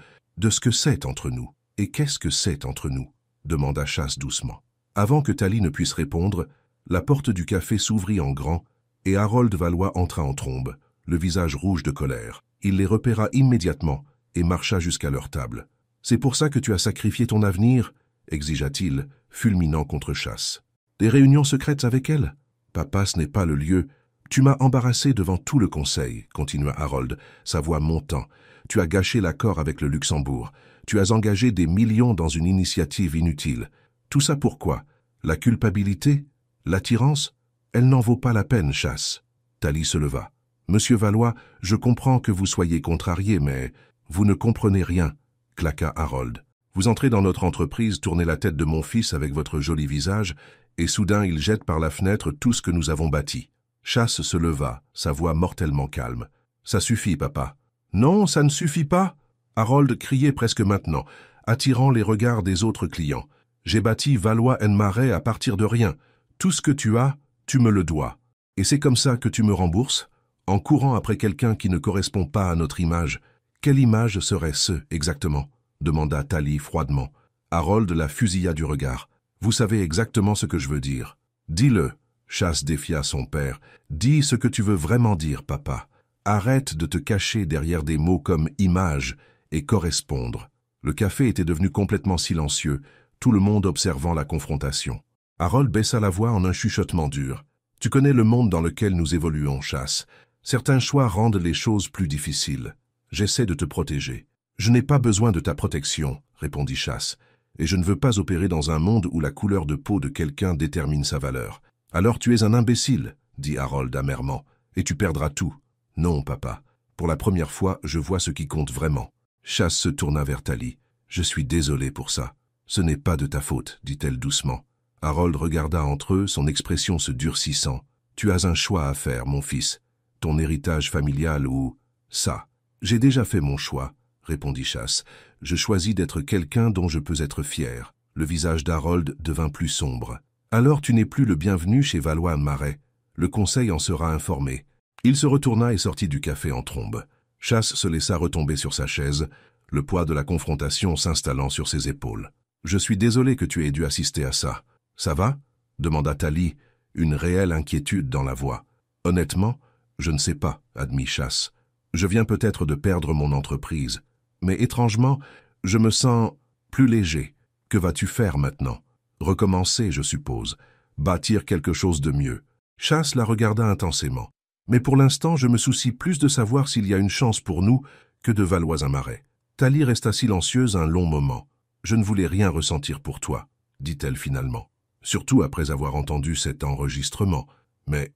ce que c'est entre nous. »« Et qu'est-ce que c'est entre nous ?» demanda Chasse doucement. Avant que Tali ne puisse répondre, la porte du café s'ouvrit en grand et Harold Valois entra en trombe, le visage rouge de colère. Il les repéra immédiatement et marcha jusqu'à leur table. « C'est pour ça que tu as sacrifié ton avenir ?» exigea-t-il, fulminant contre Chasse. « Des réunions secrètes avec elle ? Papa, ce n'est pas le lieu. Tu m'as embarrassé devant tout le conseil, continua Harold, sa voix montant. Tu as gâché l'accord avec le Luxembourg. Tu as engagé des millions dans une initiative inutile. Tout ça pourquoi? La culpabilité? L'attirance? Elle n'en vaut pas la peine, Chasse. Thalie se leva. Monsieur Valois, je comprends que vous soyez contrarié, mais vous ne comprenez rien, claqua Harold. Vous entrez dans notre entreprise, tournez la tête de mon fils avec votre joli visage, et soudain il jette par la fenêtre tout ce que nous avons bâti. Chasse se leva, sa voix mortellement calme. Ça suffit, papa. Non, ça ne suffit pas. Harold criait presque maintenant, attirant les regards des autres clients. J'ai bâti Valois & Marais à partir de rien. Tout ce que tu as, tu me le dois. Et c'est comme ça que tu me rembourses? En courant après quelqu'un qui ne correspond pas à notre image. Quelle image serait-ce, exactement? Demanda Thalie froidement. Harold la fusilla du regard. Vous savez exactement ce que je veux dire. Dis-le. Chasse défia son père. Dis ce que tu veux vraiment dire, papa. Arrête de te cacher derrière des mots comme image et correspondre. Le café était devenu complètement silencieux, tout le monde observant la confrontation. Harold baissa la voix en un chuchotement dur. Tu connais le monde dans lequel nous évoluons, Chasse. Certains choix rendent les choses plus difficiles. J'essaie de te protéger. Je n'ai pas besoin de ta protection, répondit Chasse, et je ne veux pas opérer dans un monde où la couleur de peau de quelqu'un détermine sa valeur. Alors tu es un imbécile, dit Harold amèrement, et tu perdras tout. Non, papa. Pour la première fois, je vois ce qui compte vraiment. Chasse se tourna vers Thalie. Je suis désolé pour ça. Ce n'est pas de ta faute, dit-elle doucement. Harold regarda entre eux, son expression se durcissant. Tu as un choix à faire, mon fils. Ton héritage familial ou... ça. J'ai déjà fait mon choix, répondit Chasse. Je choisis d'être quelqu'un dont je peux être fier. Le visage d'Harold devint plus sombre. Alors tu n'es plus le bienvenu chez Valois & Marais. Le conseil en sera informé. Il se retourna et sortit du café en trombe. Chasse se laissa retomber sur sa chaise, le poids de la confrontation s'installant sur ses épaules. « Je suis désolé que tu aies dû assister à ça. Ça va ?» demanda Thalie, une réelle inquiétude dans la voix. « Honnêtement, je ne sais pas, » admit Chasse. « Je viens peut-être de perdre mon entreprise. Mais étrangement, je me sens plus léger. Que vas-tu faire maintenant? Recommencer, je suppose. Bâtir quelque chose de mieux. » Chasse la regarda intensément. « Mais pour l'instant, je me soucie plus de savoir s'il y a une chance pour nous que de Valois & Marais. » Thalie resta silencieuse un long moment. « Je ne voulais rien ressentir pour toi, » dit-elle finalement. Surtout après avoir entendu cet enregistrement. Mais,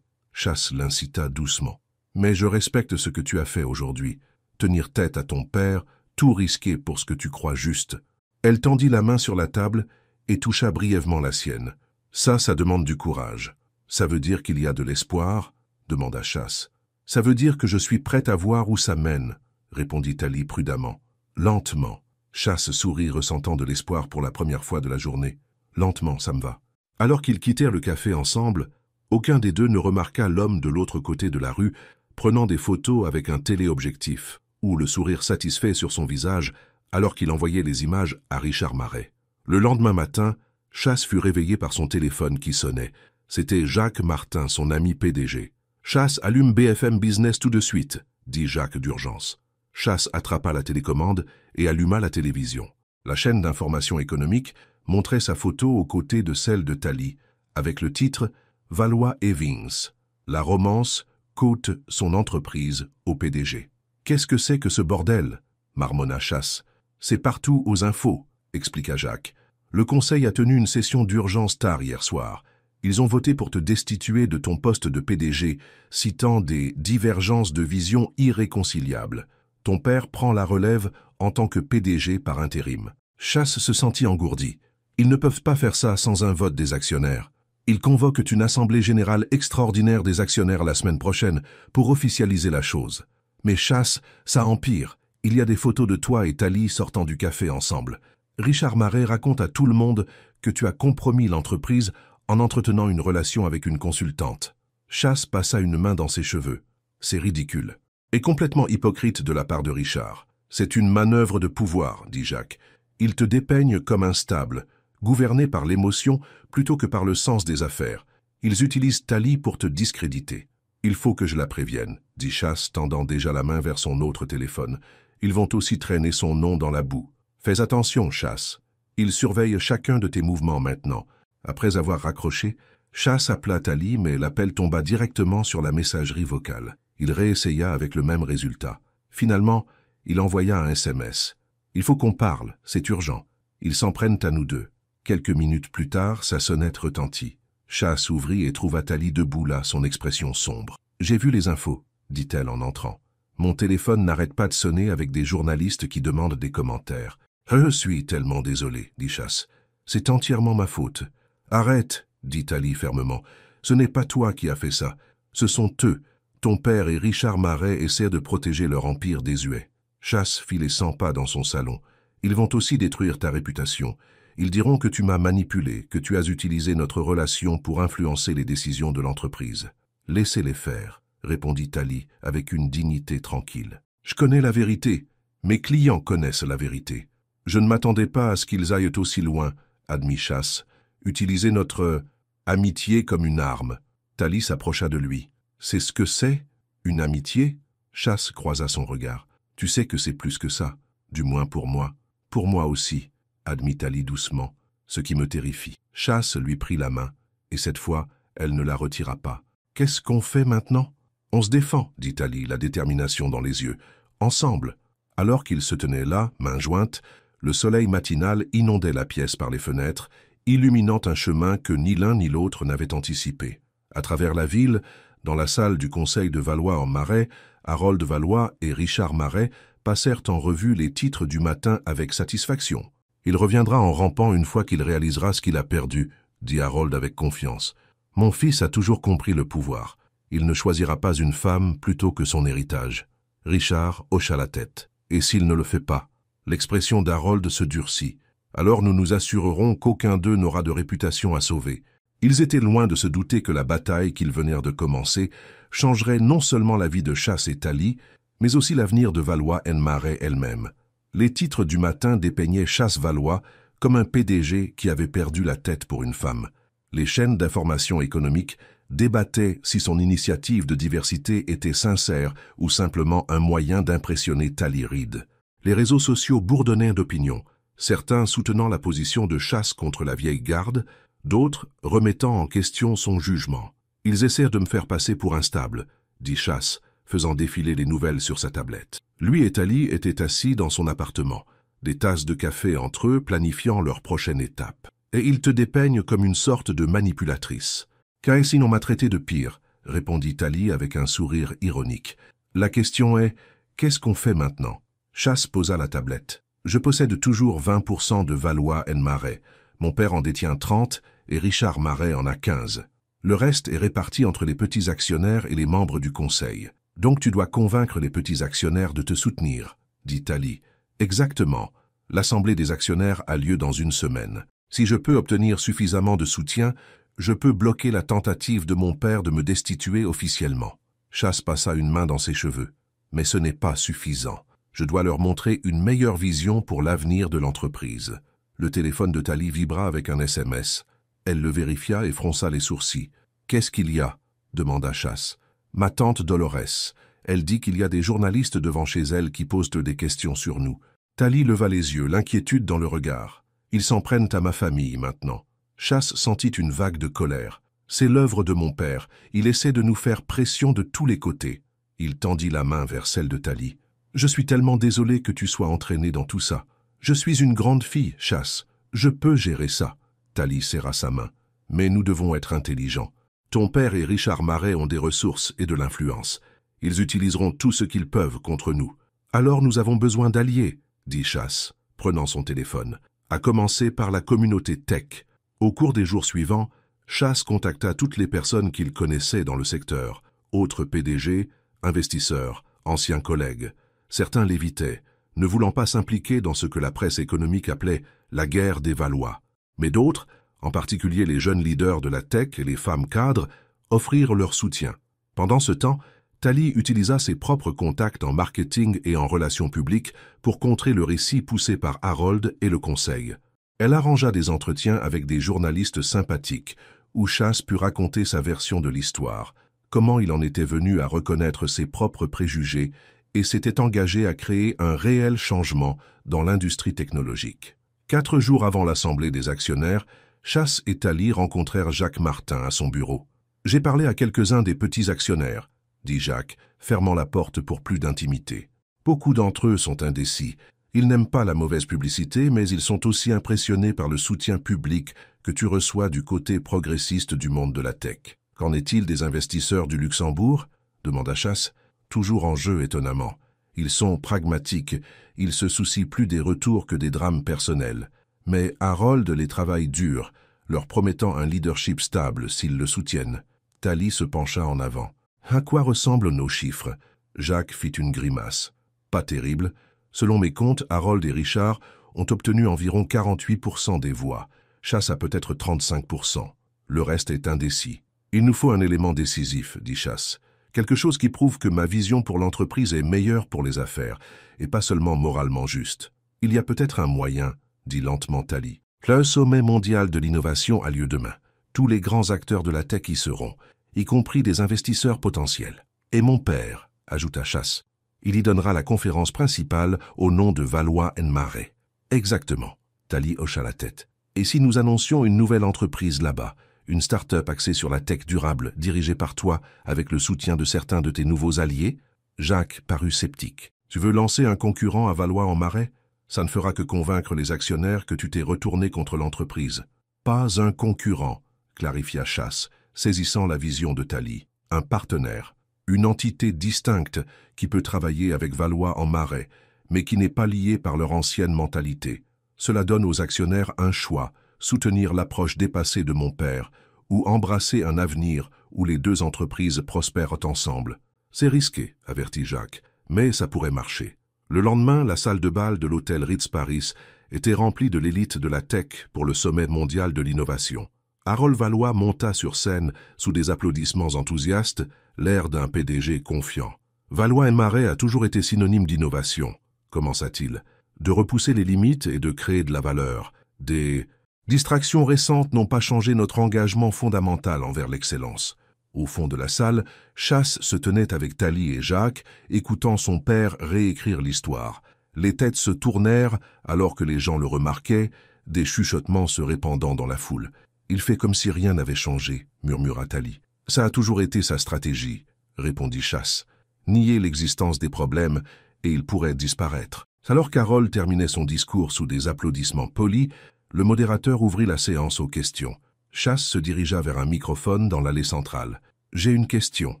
Chasse l'incita doucement. « Mais je respecte ce que tu as fait aujourd'hui. Tenir tête à ton père, tout risquer pour ce que tu crois juste. » Elle tendit la main sur la table et toucha brièvement la sienne. « Ça demande du courage. Ça veut dire qu'il y a de l'espoir ?» demanda Chasse. « Ça veut dire que je suis prête à voir où ça mène, » répondit Thalie prudemment. Lentement. Chasse sourit ressentant de l'espoir pour la première fois de la journée. Lentement, ça me va. Alors qu'ils quittèrent le café ensemble, aucun des deux ne remarqua l'homme de l'autre côté de la rue prenant des photos avec un téléobjectif, ou le sourire satisfait sur son visage alors qu'il envoyait les images à Richard Marais. Le lendemain matin, Chasse fut réveillé par son téléphone qui sonnait. C'était Jacques Martin, son ami PDG. « Chasse, allume BFM Business tout de suite », dit Jacques d'urgence. Chasse attrapa la télécommande et alluma la télévision. La chaîne d'information économique montrait sa photo aux côtés de celle de Thalie, avec le titre « Valois et Vince. La romance coûte son entreprise au PDG. » « Qu'est-ce que c'est que ce bordel ?» marmonna Chasse. « C'est partout aux infos », expliqua Jacques. « Le conseil a tenu une session d'urgence tard hier soir. Ils ont voté pour te destituer de ton poste de PDG, citant des divergences de vision irréconciliables. Ton père prend la relève en tant que PDG par intérim. » Chasse se sentit engourdi. Ils ne peuvent pas faire ça sans un vote des actionnaires. Ils convoquent une assemblée générale extraordinaire des actionnaires la semaine prochaine pour officialiser la chose. Mais Chasse, ça empire. Il y a des photos de toi et Thalie sortant du café ensemble. Richard Marais raconte à tout le monde que tu as compromis l'entreprise en entretenant une relation avec une consultante. Chasse passa une main dans ses cheveux. C'est ridicule. Et complètement hypocrite de la part de Richard. C'est une manœuvre de pouvoir, dit Jacques. Il te dépeigne comme instable, gouverné par l'émotion plutôt que par le sens des affaires. Ils utilisent Thalie pour te discréditer. Il faut que je la prévienne, dit Chasse, tendant déjà la main vers son autre téléphone. Ils vont aussi traîner son nom dans la boue. Fais attention, Chasse. Ils surveillent chacun de tes mouvements maintenant. Après avoir raccroché, Chasse appela Tali, mais l'appel tomba directement sur la messagerie vocale. Il réessaya avec le même résultat. Finalement, il envoya un SMS. « Il faut qu'on parle, c'est urgent. Ils s'en prennent à nous deux. » Quelques minutes plus tard, sa sonnette retentit. Chasse ouvrit et trouva Tali debout là, son expression sombre. « J'ai vu les infos, » dit-elle en entrant. « Mon téléphone n'arrête pas de sonner avec des journalistes qui demandent des commentaires. »« Je suis tellement désolé, » dit Chasse. « C'est entièrement ma faute. »« Arrête, » dit Tali fermement. « Ce n'est pas toi qui as fait ça. Ce sont eux. Ton père et Richard Marais essaient de protéger leur empire désuet. » Chasse fit les 100 pas dans son salon. « Ils vont aussi détruire ta réputation. Ils diront que tu m'as manipulé, que tu as utilisé notre relation pour influencer les décisions de l'entreprise. »« Laissez-les faire, » répondit Tali avec une dignité tranquille. « Je connais la vérité. Mes clients connaissent la vérité. Je ne m'attendais pas à ce qu'ils aillent aussi loin, » admit Chasse. « Utiliser notre amitié comme une arme. » Tali s'approcha de lui. « C'est ce que c'est, une amitié ?» Chasse croisa son regard. « Tu sais que c'est plus que ça, du moins pour moi. Pour moi aussi, » admit Tali doucement, ce qui me terrifie. Chasse lui prit la main, et cette fois, elle ne la retira pas. « Qu'est-ce qu'on fait maintenant ?»« On se défend, » dit Tali, la détermination dans les yeux. « Ensemble. » Alors qu'ils se tenaient là, mains jointes, le soleil matinal inondait la pièce par les fenêtres, illuminant un chemin que ni l'un ni l'autre n'avaient anticipé. À travers la ville, dans la salle du conseil de Valois en Marais, Harold Valois et Richard Marais passèrent en revue les titres du matin avec satisfaction. « Il reviendra en rampant une fois qu'il réalisera ce qu'il a perdu, » dit Harold avec confiance. « Mon fils a toujours compris le pouvoir. Il ne choisira pas une femme plutôt que son héritage. » Richard hocha la tête. « Et s'il ne le fait pas ?» L'expression d'Harold se durcit. « Alors nous nous assurerons qu'aucun d'eux n'aura de réputation à sauver. » Ils étaient loin de se douter que la bataille qu'ils venèrent de commencer changerait non seulement la vie de Chasse et Tali, mais aussi l'avenir de Valois & Marais elle-même. Les titres du matin dépeignaient Chasse Valois comme un PDG qui avait perdu la tête pour une femme. Les chaînes d'information économique débattaient si son initiative de diversité était sincère ou simplement un moyen d'impressionner Tali Reid. Les réseaux sociaux bourdonnaient d'opinions, certains soutenant la position de Chasse contre la vieille garde, d'autres remettant en question son jugement. « Ils essaient de me faire passer pour instable, » dit Chasse, faisant défiler les nouvelles sur sa tablette. Lui et Tali étaient assis dans son appartement, des tasses de café entre eux planifiant leur prochaine étape. « Et ils te dépeignent comme une sorte de manipulatrice. »« Qu'est-ce on m'a traité de pire ?» répondit Tali avec un sourire ironique. « La question est, qu'est-ce qu'on fait maintenant ?» Chasse posa la tablette. « Je possède toujours 20% de Valois & Marais. Mon père en détient 30 et Richard Marais en a 15. Le reste est réparti entre les petits actionnaires et les membres du conseil. Donc tu dois convaincre les petits actionnaires de te soutenir, » dit Tali. « Exactement. L'assemblée des actionnaires a lieu dans une semaine. Si je peux obtenir suffisamment de soutien, je peux bloquer la tentative de mon père de me destituer officiellement. » Chasse passa une main dans ses cheveux. « Mais ce n'est pas suffisant. Je dois leur montrer une meilleure vision pour l'avenir de l'entreprise. » Le téléphone de Tali vibra avec un SMS. Elle le vérifia et fronça les sourcils. « Qu'est-ce qu'il y a ?» demanda Chasse. « Ma tante Dolores. Elle dit qu'il y a des journalistes devant chez elle qui posent des questions sur nous. » Tali leva les yeux, l'inquiétude dans le regard. « Ils s'en prennent à ma famille maintenant. » Chasse sentit une vague de colère. « C'est l'œuvre de mon père. Il essaie de nous faire pression de tous les côtés. » Il tendit la main vers celle de Tali. « Je suis tellement désolé que tu sois entraînée dans tout ça. Je suis une grande fille, Chasse. Je peux gérer ça. » Tali serra sa main. « Mais nous devons être intelligents. Ton père et Richard Marais ont des ressources et de l'influence. Ils utiliseront tout ce qu'ils peuvent contre nous. Alors nous avons besoin d'alliés, » dit Chasse, prenant son téléphone. « À commencer par la communauté tech. » Au cours des jours suivants, Chasse contacta toutes les personnes qu'il connaissait dans le secteur, autres PDG, investisseurs, anciens collègues. Certains l'évitaient, ne voulant pas s'impliquer dans ce que la presse économique appelait la guerre des Valois. Mais d'autres, en particulier les jeunes leaders de la tech et les femmes cadres, offrirent leur soutien. Pendant ce temps, Tali utilisa ses propres contacts en marketing et en relations publiques pour contrer le récit poussé par Harold et le conseil. Elle arrangea des entretiens avec des journalistes sympathiques, où Chasse put raconter sa version de l'histoire, comment il en était venu à reconnaître ses propres préjugés et s'était engagé à créer un réel changement dans l'industrie technologique. 4 jours avant l'assemblée des actionnaires, Chasse et Thalie rencontrèrent Jacques Martin à son bureau. « J'ai parlé à quelques-uns des petits actionnaires, » dit Jacques, fermant la porte pour plus d'intimité. « Beaucoup d'entre eux sont indécis. Ils n'aiment pas la mauvaise publicité, mais ils sont aussi impressionnés par le soutien public que tu reçois du côté progressiste du monde de la tech. Qu'en est-il des investisseurs du Luxembourg ?» demanda Chasse. Toujours en jeu, étonnamment. Ils sont pragmatiques, ils se soucient plus des retours que des drames personnels. Mais Harold les travaille dur, leur promettant un leadership stable s'ils le soutiennent. Thalie se pencha en avant. « À quoi ressemblent nos chiffres ?» Jacques fit une grimace. « Pas terrible. Selon mes comptes, Harold et Richard ont obtenu environ 48% des voix. Chasse a peut-être 35%. Le reste est indécis. Il nous faut un élément décisif, dit Chasse. Quelque chose qui prouve que ma vision pour l'entreprise est meilleure pour les affaires, et pas seulement moralement juste. Il y a peut-être un moyen, dit lentement Thalie. Le sommet mondial de l'innovation a lieu demain. Tous les grands acteurs de la tech y seront, y compris des investisseurs potentiels. Et mon père, ajouta Chasse. Il y donnera la conférence principale au nom de Valois & Marais. Exactement, Thalie hocha la tête. Et si nous annoncions une nouvelle entreprise là-bas, une start-up axée sur la tech durable, dirigée par toi, avec le soutien de certains de tes nouveaux alliés? Jacques parut sceptique. Tu veux lancer un concurrent à Valois & Marais? Ça ne fera que convaincre les actionnaires que tu t'es retourné contre l'entreprise. Pas un concurrent, clarifia Chasse, saisissant la vision de Thalie. Un partenaire, une entité distincte qui peut travailler avec Valois & Marais, mais qui n'est pas liée par leur ancienne mentalité. Cela donne aux actionnaires un choix, soutenir l'approche dépassée de mon père, ou embrasser un avenir où les deux entreprises prospèrent ensemble. C'est risqué, avertit Jacques, mais ça pourrait marcher. Le lendemain, la salle de bal de l'hôtel Ritz-Paris était remplie de l'élite de la tech pour le sommet mondial de l'innovation. Harold Valois monta sur scène sous des applaudissements enthousiastes, l'air d'un PDG confiant. Valois & Marais a toujours été synonyme d'innovation, commença-t-il, de repousser les limites et de créer de la valeur. Des distractions récentes n'ont pas changé notre engagement fondamental envers l'excellence. Au fond de la salle, Chasse se tenait avec Thalie et Jacques, écoutant son père réécrire l'histoire. Les têtes se tournèrent alors que les gens le remarquaient, des chuchotements se répandant dans la foule. « Il fait comme si rien n'avait changé », murmura Thalie. « Ça a toujours été sa stratégie », répondit Chasse. « Nier l'existence des problèmes et ils pourraient disparaître. » Alors qu'Harold terminait son discours sous des applaudissements polis, le modérateur ouvrit la séance aux questions. Chasse se dirigea vers un microphone dans l'allée centrale. « J'ai une question »,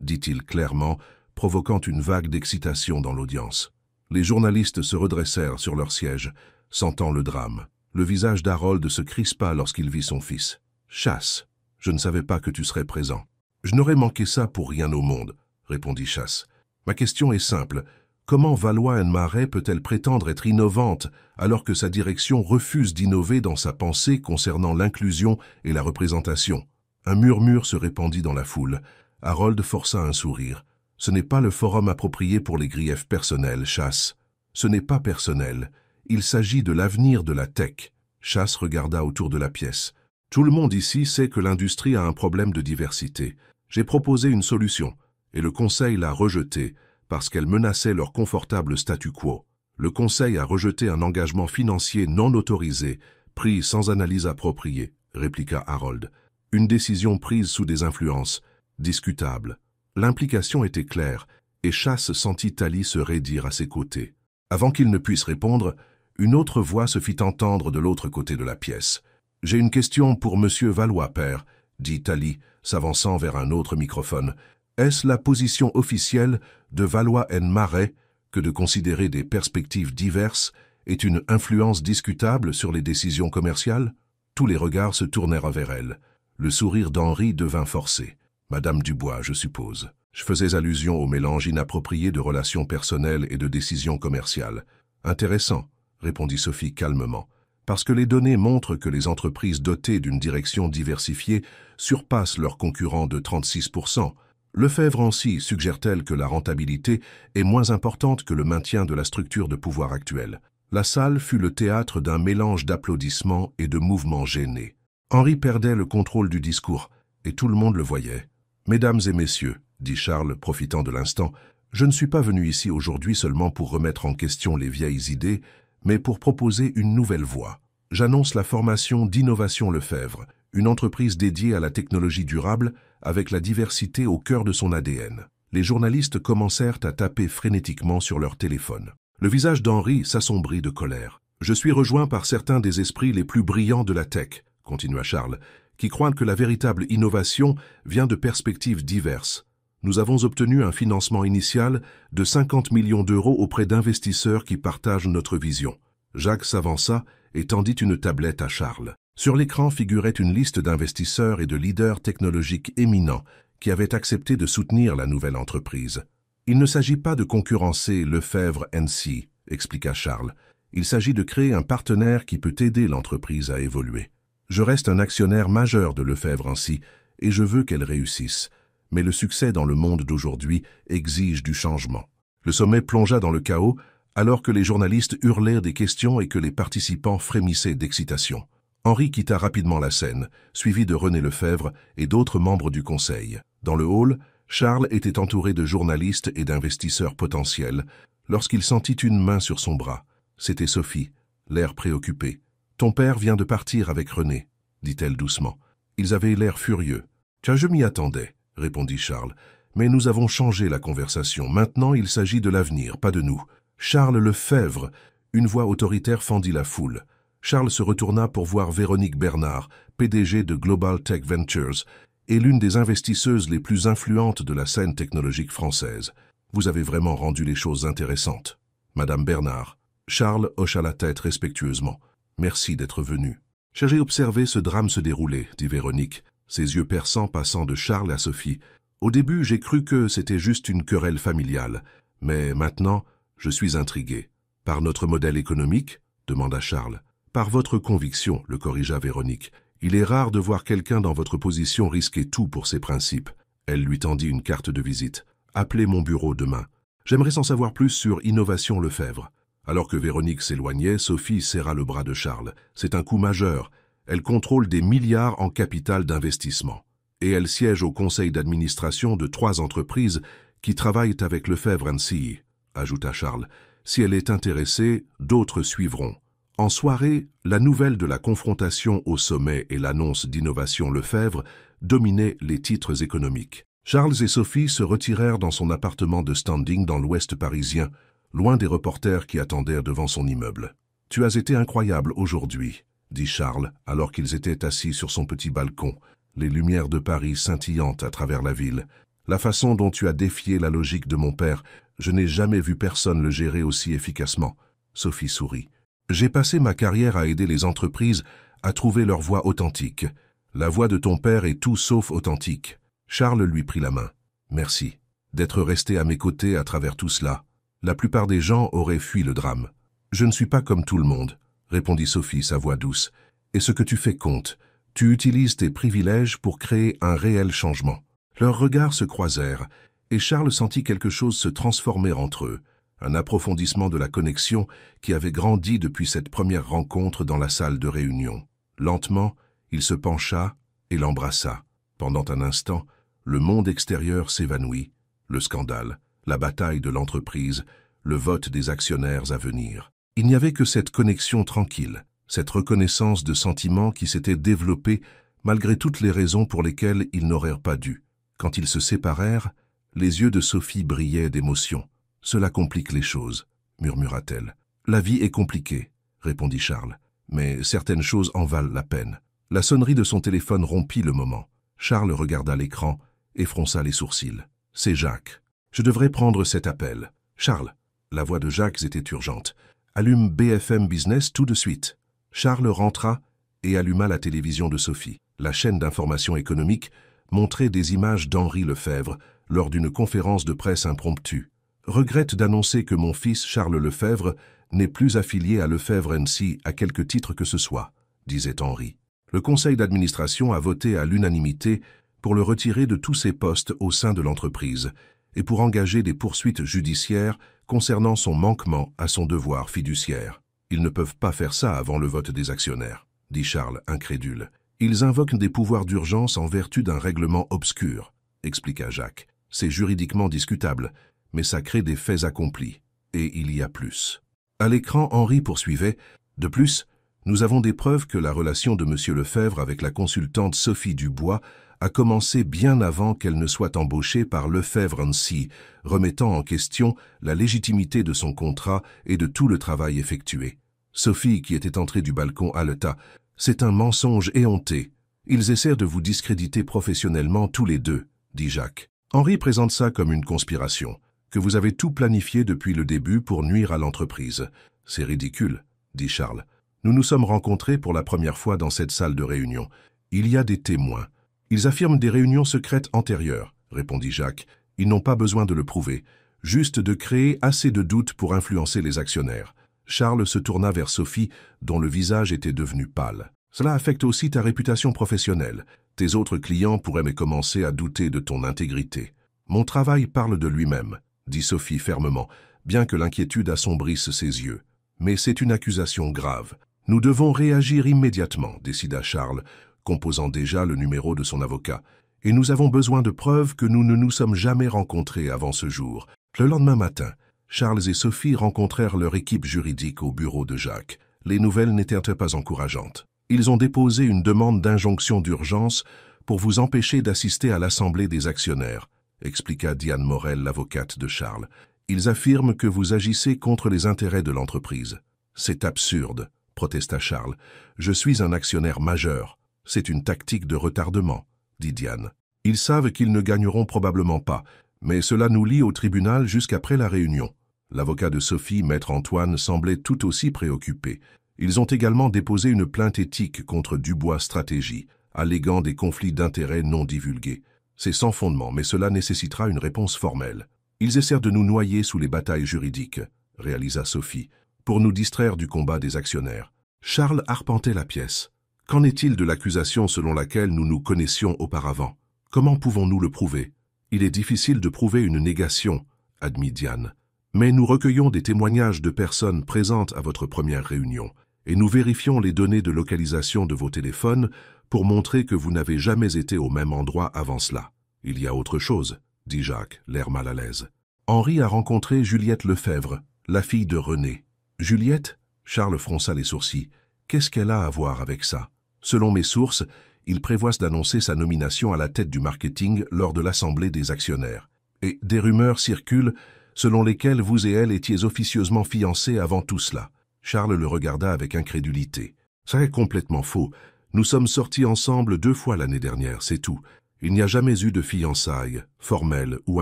dit-il clairement, provoquant une vague d'excitation dans l'audience. Les journalistes se redressèrent sur leur siège, sentant le drame. Le visage d'Harold se crispa lorsqu'il vit son fils. « Chasse, je ne savais pas que tu serais présent. »« Je n'aurais manqué ça pour rien au monde, » répondit Chasse. « Ma question est simple. Comment Valois & Marais peut-elle prétendre être innovante alors que sa direction refuse d'innover dans sa pensée concernant l'inclusion et la représentation ?» Un murmure se répandit dans la foule. Harold força un sourire. « Ce n'est pas le forum approprié pour les griefs personnels, Chasse. Ce n'est pas personnel. Il s'agit de l'avenir de la tech. » Chasse regarda autour de la pièce. « Tout le monde ici sait que l'industrie a un problème de diversité. J'ai proposé une solution, et le Conseil l'a rejetée, parce qu'elle menaçait leur confortable statu quo. Le Conseil a rejeté un engagement financier non autorisé, pris sans analyse appropriée, répliqua Harold. Une décision prise sous des influences, discutable. L'implication était claire, et Chasse sentit Thalie se raidir à ses côtés. Avant qu'il ne puisse répondre, une autre voix se fit entendre de l'autre côté de la pièce. « J'ai une question pour Monsieur Valois, père, » dit Thalie, s'avançant vers un autre microphone. « Est-ce la position officielle de Valois & Marais que de considérer des perspectives diverses est une influence discutable sur les décisions commerciales ?» Tous les regards se tournèrent vers elle. Le sourire d'Henri devint forcé. « Madame Dubois, je suppose. Je faisais allusion au mélange inapproprié de relations personnelles et de décisions commerciales. »« Intéressant, » répondit Sophie calmement, « parce que les données montrent que les entreprises dotées d'une direction diversifiée surpassent leurs concurrents de 36%. Lefebvre-Ancy suggère-t-elle que la rentabilité est moins importante que le maintien de la structure de pouvoir actuelle. La salle fut le théâtre d'un mélange d'applaudissements et de mouvements gênés. Henri perdait le contrôle du discours, et tout le monde le voyait. « Mesdames et messieurs, » dit Charles, profitant de l'instant, « je ne suis pas venu ici aujourd'hui seulement pour remettre en question les vieilles idées, mais pour proposer une nouvelle voie. J'annonce la formation d'Innovation Lefebvre, une entreprise dédiée à la technologie durable avec la diversité au cœur de son ADN. Les journalistes commencèrent à taper frénétiquement sur leur téléphone. Le visage d'Henri s'assombrit de colère. « Je suis rejoint par certains des esprits les plus brillants de la tech, » continua Charles, qui croient que la véritable innovation vient de perspectives diverses. Nous avons obtenu un financement initial de 50 millions d'euros auprès d'investisseurs qui partagent notre vision. Jacques s'avança et tendit une tablette à Charles. Sur l'écran figurait une liste d'investisseurs et de leaders technologiques éminents qui avaient accepté de soutenir la nouvelle entreprise. « Il ne s'agit pas de concurrencer Lefebvre NC, » expliqua Charles. « Il s'agit de créer un partenaire qui peut aider l'entreprise à évoluer. Je reste un actionnaire majeur de Lefebvre NC et je veux qu'elle réussisse. Mais le succès dans le monde d'aujourd'hui exige du changement. » Le sommet plongea dans le chaos alors que les journalistes hurlèrent des questions et que les participants frémissaient d'excitation. Henri quitta rapidement la scène, suivi de René Lefebvre et d'autres membres du conseil. Dans le hall, Charles était entouré de journalistes et d'investisseurs potentiels lorsqu'il sentit une main sur son bras. C'était Sophie, l'air préoccupé. « Ton père vient de partir avec René, » dit-elle doucement. Ils avaient l'air furieux. « Tiens, je m'y attendais, » répondit Charles. « Mais nous avons changé la conversation. Maintenant, il s'agit de l'avenir, pas de nous. » Charles Lefebvre, une voix autoritaire fendit la foule. Charles se retourna pour voir Véronique Bernard, PDG de Global Tech Ventures, et l'une des investisseuses les plus influentes de la scène technologique française. « Vous avez vraiment rendu les choses intéressantes. » Madame Bernard. Charles hocha la tête respectueusement. « Merci d'être venu. »« J'ai observé ce drame se dérouler, » dit Véronique, ses yeux perçants passant de Charles à Sophie. « Au début, j'ai cru que c'était juste une querelle familiale. Mais maintenant, je suis intrigué. »« Par notre modèle économique ?» demanda Charles. « Par votre conviction, » le corrigea Véronique. « Il est rare de voir quelqu'un dans votre position risquer tout pour ses principes. » Elle lui tendit une carte de visite. « Appelez mon bureau demain. J'aimerais en savoir plus sur Innovation Lefebvre. » Alors que Véronique s'éloignait, Sophie serra le bras de Charles. C'est un coup majeur. Elle contrôle des milliards en capital d'investissement. Et elle siège au conseil d'administration de 3 entreprises qui travaillent avec Lefebvre NC, ajouta Charles. Si elle est intéressée, d'autres suivront. En soirée, la nouvelle de la confrontation au sommet et l'annonce d'Innovation Lefebvre dominaient les titres économiques. Charles et Sophie se retirèrent dans son appartement de standing dans l'ouest parisien, loin des reporters qui attendaient devant son immeuble. « Tu as été incroyable aujourd'hui, » dit Charles, alors qu'ils étaient assis sur son petit balcon, les lumières de Paris scintillantes à travers la ville. « La façon dont tu as défié la logique de mon père, je n'ai jamais vu personne le gérer aussi efficacement. » Sophie sourit. « J'ai passé ma carrière à aider les entreprises à trouver leur voie authentique. La voix de ton père est tout sauf authentique. » Charles lui prit la main. « Merci d'être resté à mes côtés à travers tout cela. La plupart des gens auraient fui le drame. »« Je ne suis pas comme tout le monde, » répondit Sophie, sa voix douce. « Et ce que tu fais compte. Tu utilises tes privilèges pour créer un réel changement. » Leurs regards se croisèrent, et Charles sentit quelque chose se transformer entre eux, un approfondissement de la connexion qui avait grandi depuis cette première rencontre dans la salle de réunion. Lentement, il se pencha et l'embrassa. Pendant un instant, le monde extérieur s'évanouit, le scandale, la bataille de l'entreprise, le vote des actionnaires à venir. Il n'y avait que cette connexion tranquille, cette reconnaissance de sentiments qui s'était développée malgré toutes les raisons pour lesquelles ils n'auraient pas dû. Quand ils se séparèrent, les yeux de Sophie brillaient d'émotion. « Cela complique les choses, » murmura-t-elle. « La vie est compliquée, » répondit Charles, « mais certaines choses en valent la peine. » La sonnerie de son téléphone rompit le moment. Charles regarda l'écran et fronça les sourcils. « C'est Jacques. Je devrais prendre cet appel. »« Charles !» La voix de Jacques était urgente. « Allume BFM Business tout de suite. » Charles rentra et alluma la télévision de Sophie. La chaîne d'information économique montrait des images d'Henri Lefebvre lors d'une conférence de presse impromptue. « Regrette d'annoncer que mon fils Charles Lefebvre n'est plus affilié à Lefebvre NC à quelque titre que ce soit, » disait Henri. Le conseil d'administration a voté à l'unanimité pour le retirer de tous ses postes au sein de l'entreprise et pour engager des poursuites judiciaires concernant son manquement à son devoir fiduciaire. « Ils ne peuvent pas faire ça avant le vote des actionnaires, » dit Charles, incrédule. « Ils invoquent des pouvoirs d'urgence en vertu d'un règlement obscur, » expliqua Jacques. « C'est juridiquement discutable, mais ça crée des faits accomplis. Et il y a plus. » À l'écran, Henri poursuivait. « De plus, Nous avons des preuves que la relation de M. Lefebvre avec la consultante Sophie Dubois a commencé bien avant qu'elle ne soit embauchée par Lefebvre & Cie, remettant en question la légitimité de son contrat et de tout le travail effectué. Sophie, qui était entrée du balcon, haleta. « C'est un mensonge éhonté. Ils essaient de vous discréditer professionnellement tous les deux, » dit Jacques. Henri présente ça comme une conspiration, que vous avez tout planifié depuis le début pour nuire à l'entreprise. C'est ridicule, dit Charles. Nous nous sommes rencontrés pour la première fois dans cette salle de réunion. Il y a des témoins. Ils affirment des réunions secrètes antérieures, répondit Jacques. Ils n'ont pas besoin de le prouver, juste de créer assez de doutes pour influencer les actionnaires. Charles se tourna vers Sophie, dont le visage était devenu pâle. Cela affecte aussi ta réputation professionnelle. Tes autres clients pourraient commencer à douter de ton intégrité. Mon travail parle de lui-même, dit Sophie fermement, bien que l'inquiétude assombrisse ses yeux. Mais c'est une accusation grave. Nous devons réagir immédiatement, décida Charles, composant déjà le numéro de son avocat. Et nous avons besoin de preuves que nous ne nous sommes jamais rencontrés avant ce jour. Le lendemain matin, Charles et Sophie rencontrèrent leur équipe juridique au bureau de Jacques. Les nouvelles n'étaient pas encourageantes. Ils ont déposé une demande d'injonction d'urgence pour vous empêcher d'assister à l'assemblée des actionnaires, expliqua Diane Morel, l'avocate de Charles. Ils affirment que vous agissez contre les intérêts de l'entreprise. C'est absurde, protesta Charles. Je suis un actionnaire majeur. C'est une tactique de retardement, dit Diane. Ils savent qu'ils ne gagneront probablement pas, mais cela nous lie au tribunal jusqu'après la réunion. L'avocat de Sophie, maître Antoine, semblait tout aussi préoccupé. Ils ont également déposé une plainte éthique contre Dubois Stratégie, alléguant des conflits d'intérêts non divulgués. C'est sans fondement, mais cela nécessitera une réponse formelle. Ils essaient de nous noyer sous les batailles juridiques, réalisa Sophie, pour nous distraire du combat des actionnaires. Charles arpentait la pièce. Qu'en est-il de l'accusation selon laquelle nous nous connaissions auparavant? Comment pouvons-nous le prouver? Il est difficile de prouver une négation, admit Diane. Mais nous recueillons des témoignages de personnes présentes à votre première réunion, et nous vérifions les données de localisation de vos téléphones pour montrer que vous n'avez jamais été au même endroit avant cela. Il y a autre chose, dit Jacques, l'air mal à l'aise. Henri a rencontré Juliette Lefebvre, la fille de René. Juliette? Charles fronça les sourcils. Qu'est-ce qu'elle a à voir avec ça? Selon mes sources, ils prévoient d'annoncer sa nomination à la tête du marketing lors de l'assemblée des actionnaires. Et des rumeurs circulent selon lesquelles vous et elle étiez officieusement fiancés avant tout cela. Charles le regarda avec incrédulité. Ça est complètement faux. Nous sommes sortis ensemble 2 fois l'année dernière, c'est tout. Il n'y a jamais eu de fiançailles, formelles ou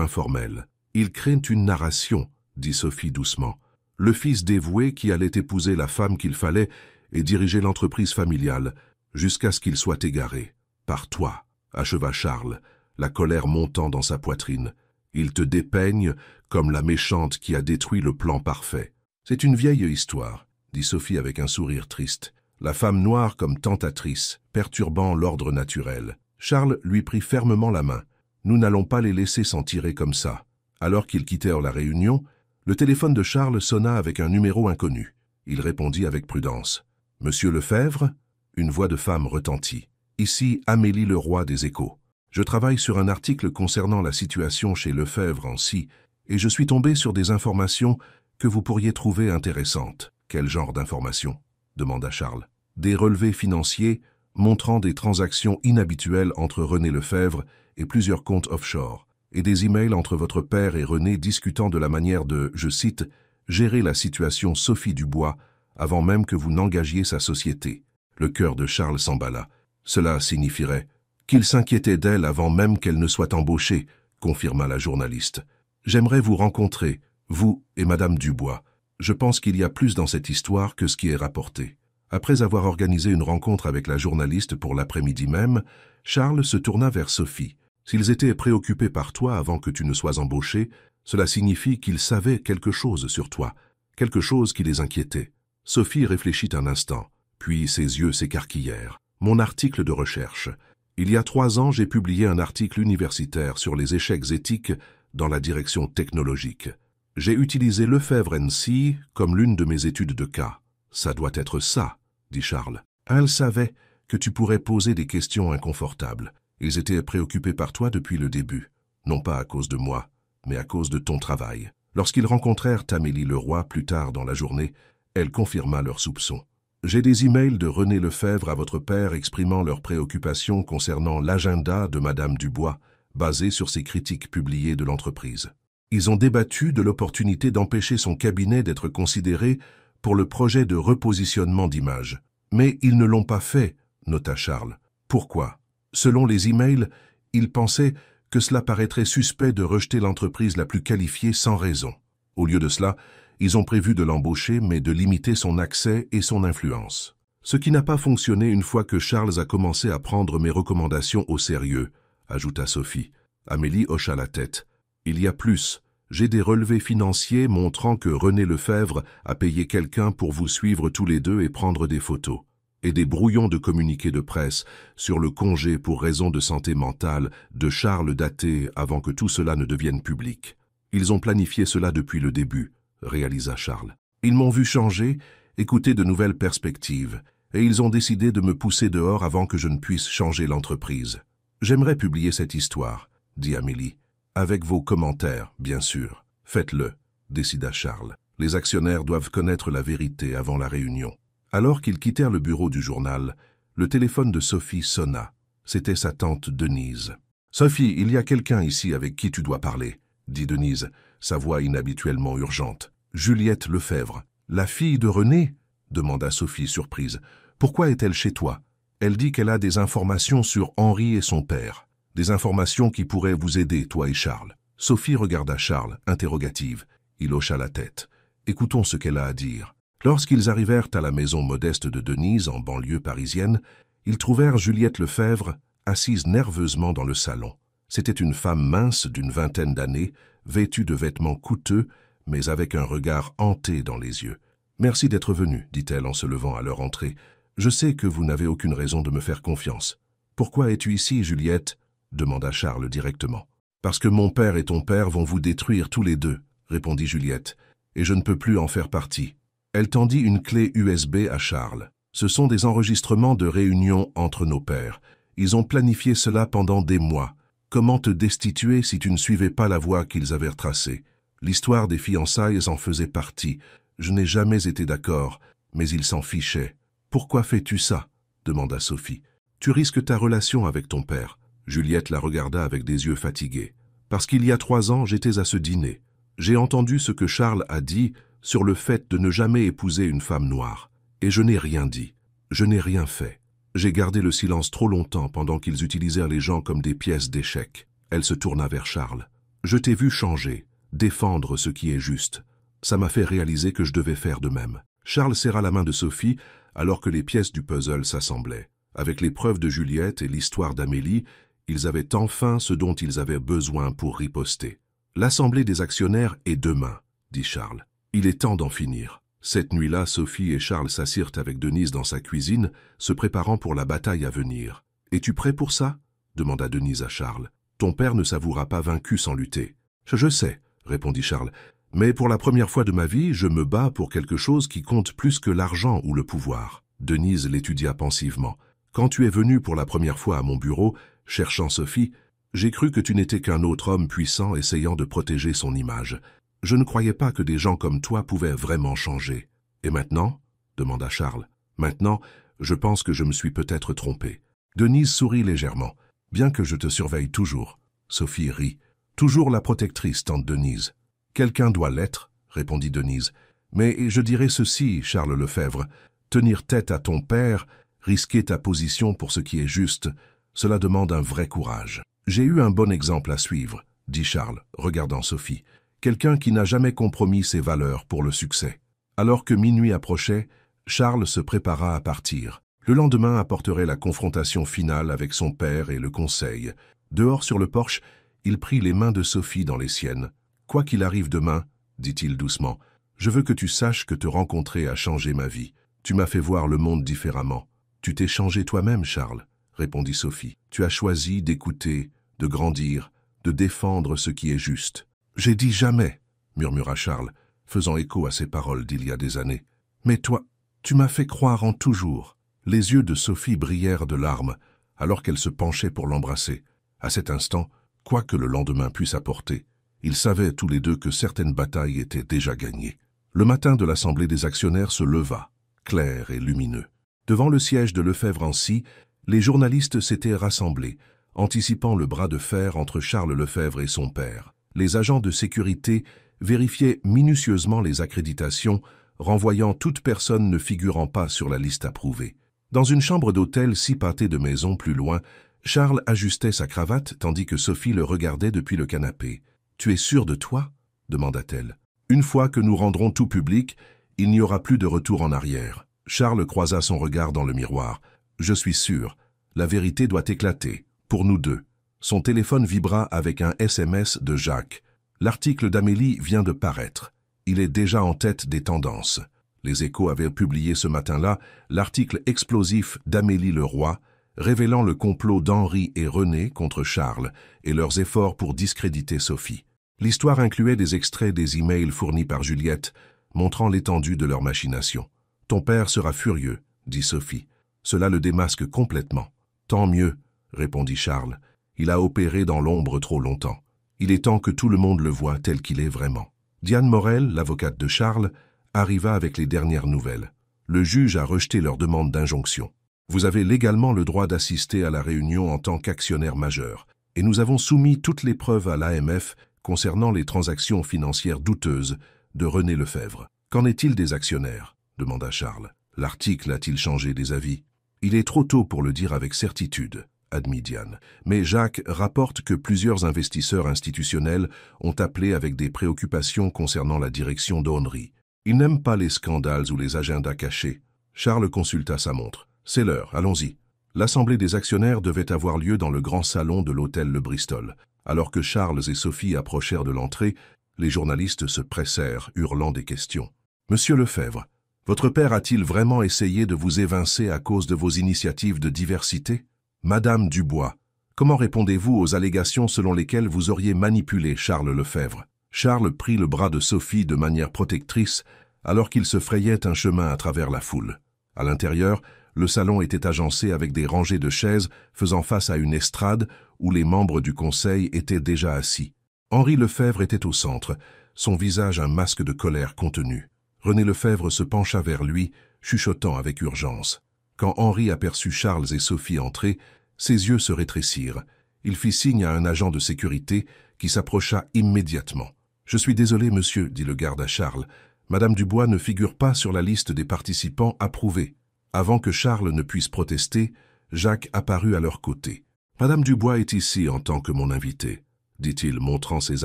informelles. Il crée une narration, dit Sophie doucement. Le fils dévoué qui allait épouser la femme qu'il fallait et diriger l'entreprise familiale, jusqu'à ce qu'il soit égaré. Par toi, acheva Charles, la colère montant dans sa poitrine. Il te dépeigne comme la méchante qui a détruit le plan parfait. C'est une vieille histoire, dit Sophie avec un sourire triste. La femme noire comme tentatrice, perturbant l'ordre naturel. Charles lui prit fermement la main. Nous n'allons pas les laisser s'en tirer comme ça. Alors qu'ils quittèrent la réunion, le téléphone de Charles sonna avec un numéro inconnu. Il répondit avec prudence. « Monsieur Lefebvre ?» Une voix de femme retentit. « Ici Amélie Leroy des Échos. Je travaille sur un article concernant la situation chez Lefebvre & Cie, et je suis tombé sur des informations que vous pourriez trouver intéressantes. » « Quel genre d'informations ?» demanda Charles. « Des relevés financiers montrant des transactions inhabituelles entre René Lefebvre et plusieurs comptes offshore, et des emails entre votre père et René discutant de la manière de, je cite, « gérer la situation Sophie Dubois avant même que vous n'engagiez sa société. » Le cœur de Charles s'emballa. Cela signifierait qu'il s'inquiétait d'elle avant même qu'elle ne soit embauchée, confirma la journaliste. « J'aimerais vous rencontrer, vous et Madame Dubois. Je pense qu'il y a plus dans cette histoire que ce qui est rapporté. » Après avoir organisé une rencontre avec la journaliste pour l'après-midi même, Charles se tourna vers Sophie. S'ils étaient préoccupés par toi avant que tu ne sois embauché, cela signifie qu'ils savaient quelque chose sur toi, quelque chose qui les inquiétait. Sophie réfléchit un instant, puis ses yeux s'écarquillèrent. Mon article de recherche. Il y a 3 ans, j'ai publié un article universitaire sur les échecs éthiques dans la direction technologique. J'ai utilisé Lefebvre & Cie comme l'une de mes études de cas. Ça doit être ça, dit Charles. Elle savait que tu pourrais poser des questions inconfortables. Ils étaient préoccupés par toi depuis le début, non pas à cause de moi, mais à cause de ton travail. Lorsqu'ils rencontrèrent Amélie Leroy plus tard dans la journée, elle confirma leurs soupçons. J'ai des emails de René Lefebvre à votre père exprimant leurs préoccupations concernant l'agenda de Madame Dubois, basé sur ses critiques publiées de l'entreprise. Ils ont débattu de l'opportunité d'empêcher son cabinet d'être considéré pour le projet de repositionnement d'image. Mais ils ne l'ont pas fait, nota Charles. Pourquoi? Selon les emails, ils pensaient que cela paraîtrait suspect de rejeter l'entreprise la plus qualifiée sans raison. Au lieu de cela, ils ont prévu de l'embaucher, mais de limiter son accès et son influence. Ce qui n'a pas fonctionné une fois que Charles a commencé à prendre mes recommandations au sérieux, ajouta Sophie. Amélie hocha la tête. Il y a plus. J'ai des relevés financiers montrant que René Lefebvre a payé quelqu'un pour vous suivre tous les deux et prendre des photos. Et des brouillons de communiqués de presse sur le congé pour raison de santé mentale de Charles daté avant que tout cela ne devienne public. Ils ont planifié cela depuis le début, réalisa Charles. Ils m'ont vu changer, écouter de nouvelles perspectives, et ils ont décidé de me pousser dehors avant que je ne puisse changer l'entreprise. J'aimerais publier cette histoire, dit Amélie. Avec vos commentaires, bien sûr. Faites-le, décida Charles. Les actionnaires doivent connaître la vérité avant la réunion. Alors qu'ils quittèrent le bureau du journal, le téléphone de Sophie sonna. C'était sa tante Denise. « Sophie, il y a quelqu'un ici avec qui tu dois parler, » dit Denise, sa voix inhabituellement urgente. « Juliette Lefebvre. »« La fille de René ?» demanda Sophie surprise. « Pourquoi est-elle chez toi? Elle dit qu'elle a des informations sur Henri et son père. Des informations qui pourraient vous aider, toi et Charles. » Sophie regarda Charles, interrogative. Il hocha la tête. « Écoutons ce qu'elle a à dire. » Lorsqu'ils arrivèrent à la maison modeste de Denise, en banlieue parisienne, ils trouvèrent Juliette Lefebvre assise nerveusement dans le salon. C'était une femme mince d'une vingtaine d'années, vêtue de vêtements coûteux, mais avec un regard hanté dans les yeux. « Merci d'être venue, dit-elle en se levant à leur entrée. « Je sais que vous n'avez aucune raison de me faire confiance. »« Pourquoi es-tu ici, Juliette ?» demanda Charles directement. « Parce que mon père et ton père vont vous détruire tous les deux, » répondit Juliette, « et je ne peux plus en faire partie. » Elle tendit une clé USB à Charles. « Ce sont des enregistrements de réunions entre nos pères. Ils ont planifié cela pendant des mois. Comment te destituer si tu ne suivais pas la voie qu'ils avaient tracée? L'histoire des fiançailles en faisait partie. Je n'ai jamais été d'accord, mais ils s'en fichaient. « Pourquoi fais-tu ça ?» demanda Sophie. « Tu risques ta relation avec ton père. » Juliette la regarda avec des yeux fatigués. « Parce qu'il y a 3 ans, j'étais à ce dîner. J'ai entendu ce que Charles a dit sur le fait de ne jamais épouser une femme noire. Et je n'ai rien dit. Je n'ai rien fait. J'ai gardé le silence trop longtemps pendant qu'ils utilisèrent les gens comme des pièces d'échecs. » Elle se tourna vers Charles. « Je t'ai vu changer, défendre ce qui est juste. Ça m'a fait réaliser que je devais faire de même. » Charles serra la main de Sophie alors que les pièces du puzzle s'assemblaient. Avec les preuves de Juliette et l'histoire d'Amélie, ils avaient enfin ce dont ils avaient besoin pour riposter. « L'assemblée des actionnaires est demain, » dit Charles. « Il est temps d'en finir. » Cette nuit-là, Sophie et Charles s'assirent avec Denise dans sa cuisine, se préparant pour la bataille à venir. « Es-tu prêt pour ça ?» demanda Denise à Charles. « Ton père ne s'avouera pas vaincu sans lutter. »« Je sais, » répondit Charles. « Mais pour la première fois de ma vie, je me bats pour quelque chose qui compte plus que l'argent ou le pouvoir. » Denise l'étudia pensivement. « Quand tu es venu pour la première fois à mon bureau, cherchant Sophie, j'ai cru que tu n'étais qu'un autre homme puissant essayant de protéger son image. Je ne croyais pas que des gens comme toi pouvaient vraiment changer. Et maintenant ?» demanda Charles. « Maintenant, je pense que je me suis peut-être trompé. » Denise sourit légèrement. « Bien que je te surveille toujours. » Sophie rit. « Toujours la protectrice, tante Denise. »« Quelqu'un doit l'être, » répondit Denise. « Mais je dirais ceci, Charles Lefebvre. Tenir tête à ton père, risquer ta position pour ce qui est juste, cela demande un vrai courage. »« J'ai eu un bon exemple à suivre, » dit Charles, regardant Sophie. « Quelqu'un qui n'a jamais compromis ses valeurs pour le succès. » Alors que minuit approchait, Charles se prépara à partir. Le lendemain apporterait la confrontation finale avec son père et le conseil. Dehors sur le porche, il prit les mains de Sophie dans les siennes. « Quoi qu'il arrive demain, » dit-il doucement, « je veux que tu saches que te rencontrer a changé ma vie. Tu m'as fait voir le monde différemment. »« Tu t'es changé toi-même, Charles, » répondit Sophie. « Tu as choisi d'écouter, de grandir, de défendre ce qui est juste. »« J'ai dit jamais, » murmura Charles, faisant écho à ses paroles d'il y a des années. « Mais toi, tu m'as fait croire en toujours. » Les yeux de Sophie brillèrent de larmes, alors qu'elle se penchait pour l'embrasser. À cet instant, quoi que le lendemain puisse apporter, ils savaient tous les deux que certaines batailles étaient déjà gagnées. Le matin de l'assemblée des actionnaires se leva. clair et lumineux. Devant le siège de Lefebvre-Ancy, les journalistes s'étaient rassemblés, anticipant le bras de fer entre Charles Lefebvre et son père. Les agents de sécurité vérifiaient minutieusement les accréditations, renvoyant toute personne ne figurant pas sur la liste approuvée. Dans une chambre d'hôtel 6 pâtés de maison plus loin, Charles ajustait sa cravate tandis que Sophie le regardait depuis le canapé. « Tu es sûr de toi ?» demanda-t-elle. « Une fois que nous rendrons tout public, il n'y aura plus de retour en arrière. » Charles croisa son regard dans le miroir. « Je suis sûr, la vérité doit éclater, pour nous deux. » Son téléphone vibra avec un SMS de Jacques. L'article d'Amélie vient de paraître. Il est déjà en tête des tendances. Les Échos avaient publié ce matin-là l'article explosif d'Amélie Leroy, révélant le complot d'Henri et René contre Charles et leurs efforts pour discréditer Sophie. L'histoire incluait des extraits des emails fournis par Juliette, montrant l'étendue de leur machination. « Ton père sera furieux, » dit Sophie. « Cela le démasque complètement. »« Tant mieux, » répondit Charles. « Il a opéré dans l'ombre trop longtemps. Il est temps que tout le monde le voie tel qu'il est vraiment. » Diane Morel, l'avocate de Charles, arriva avec les dernières nouvelles. Le juge a rejeté leur demande d'injonction. « Vous avez légalement le droit d'assister à la réunion en tant qu'actionnaire majeur, et nous avons soumis toutes les preuves à l'AMF concernant les transactions financières douteuses de René Lefebvre. Qu'en est-il des actionnaires ?» demanda Charles. « L'article a-t-il changé des avis ?»« Il est trop tôt pour le dire avec certitude, » admit Diane. Mais Jacques rapporte que plusieurs investisseurs institutionnels ont appelé avec des préoccupations concernant la direction d'Henri. Ils n'aiment pas les scandales ou les agendas cachés. Charles consulta sa montre. « C'est l'heure, allons-y. » L'assemblée des actionnaires devait avoir lieu dans le grand salon de l'hôtel Le Bristol. Alors que Charles et Sophie approchèrent de l'entrée, les journalistes se pressèrent, hurlant des questions. « Monsieur Lefebvre, votre père a-t-il vraiment essayé de vous évincer à cause de vos initiatives de diversité ? Madame Dubois, comment répondez-vous aux allégations selon lesquelles vous auriez manipulé Charles Lefebvre ?» Charles prit le bras de Sophie de manière protectrice alors qu'il se frayait un chemin à travers la foule. À l'intérieur, le salon était agencé avec des rangées de chaises faisant face à une estrade où les membres du conseil étaient déjà assis. Henri Lefebvre était au centre, son visage un masque de colère contenue. René Lefebvre se pencha vers lui, chuchotant avec urgence. Quand Henri aperçut Charles et Sophie entrer, ses yeux se rétrécirent. Il fit signe à un agent de sécurité qui s'approcha immédiatement. « Je suis désolé, monsieur, » dit le garde à Charles. « Madame Dubois ne figure pas sur la liste des participants approuvés. » Avant que Charles ne puisse protester, Jacques apparut à leur côté. « Madame Dubois est ici en tant que mon invité, » dit-il, montrant ses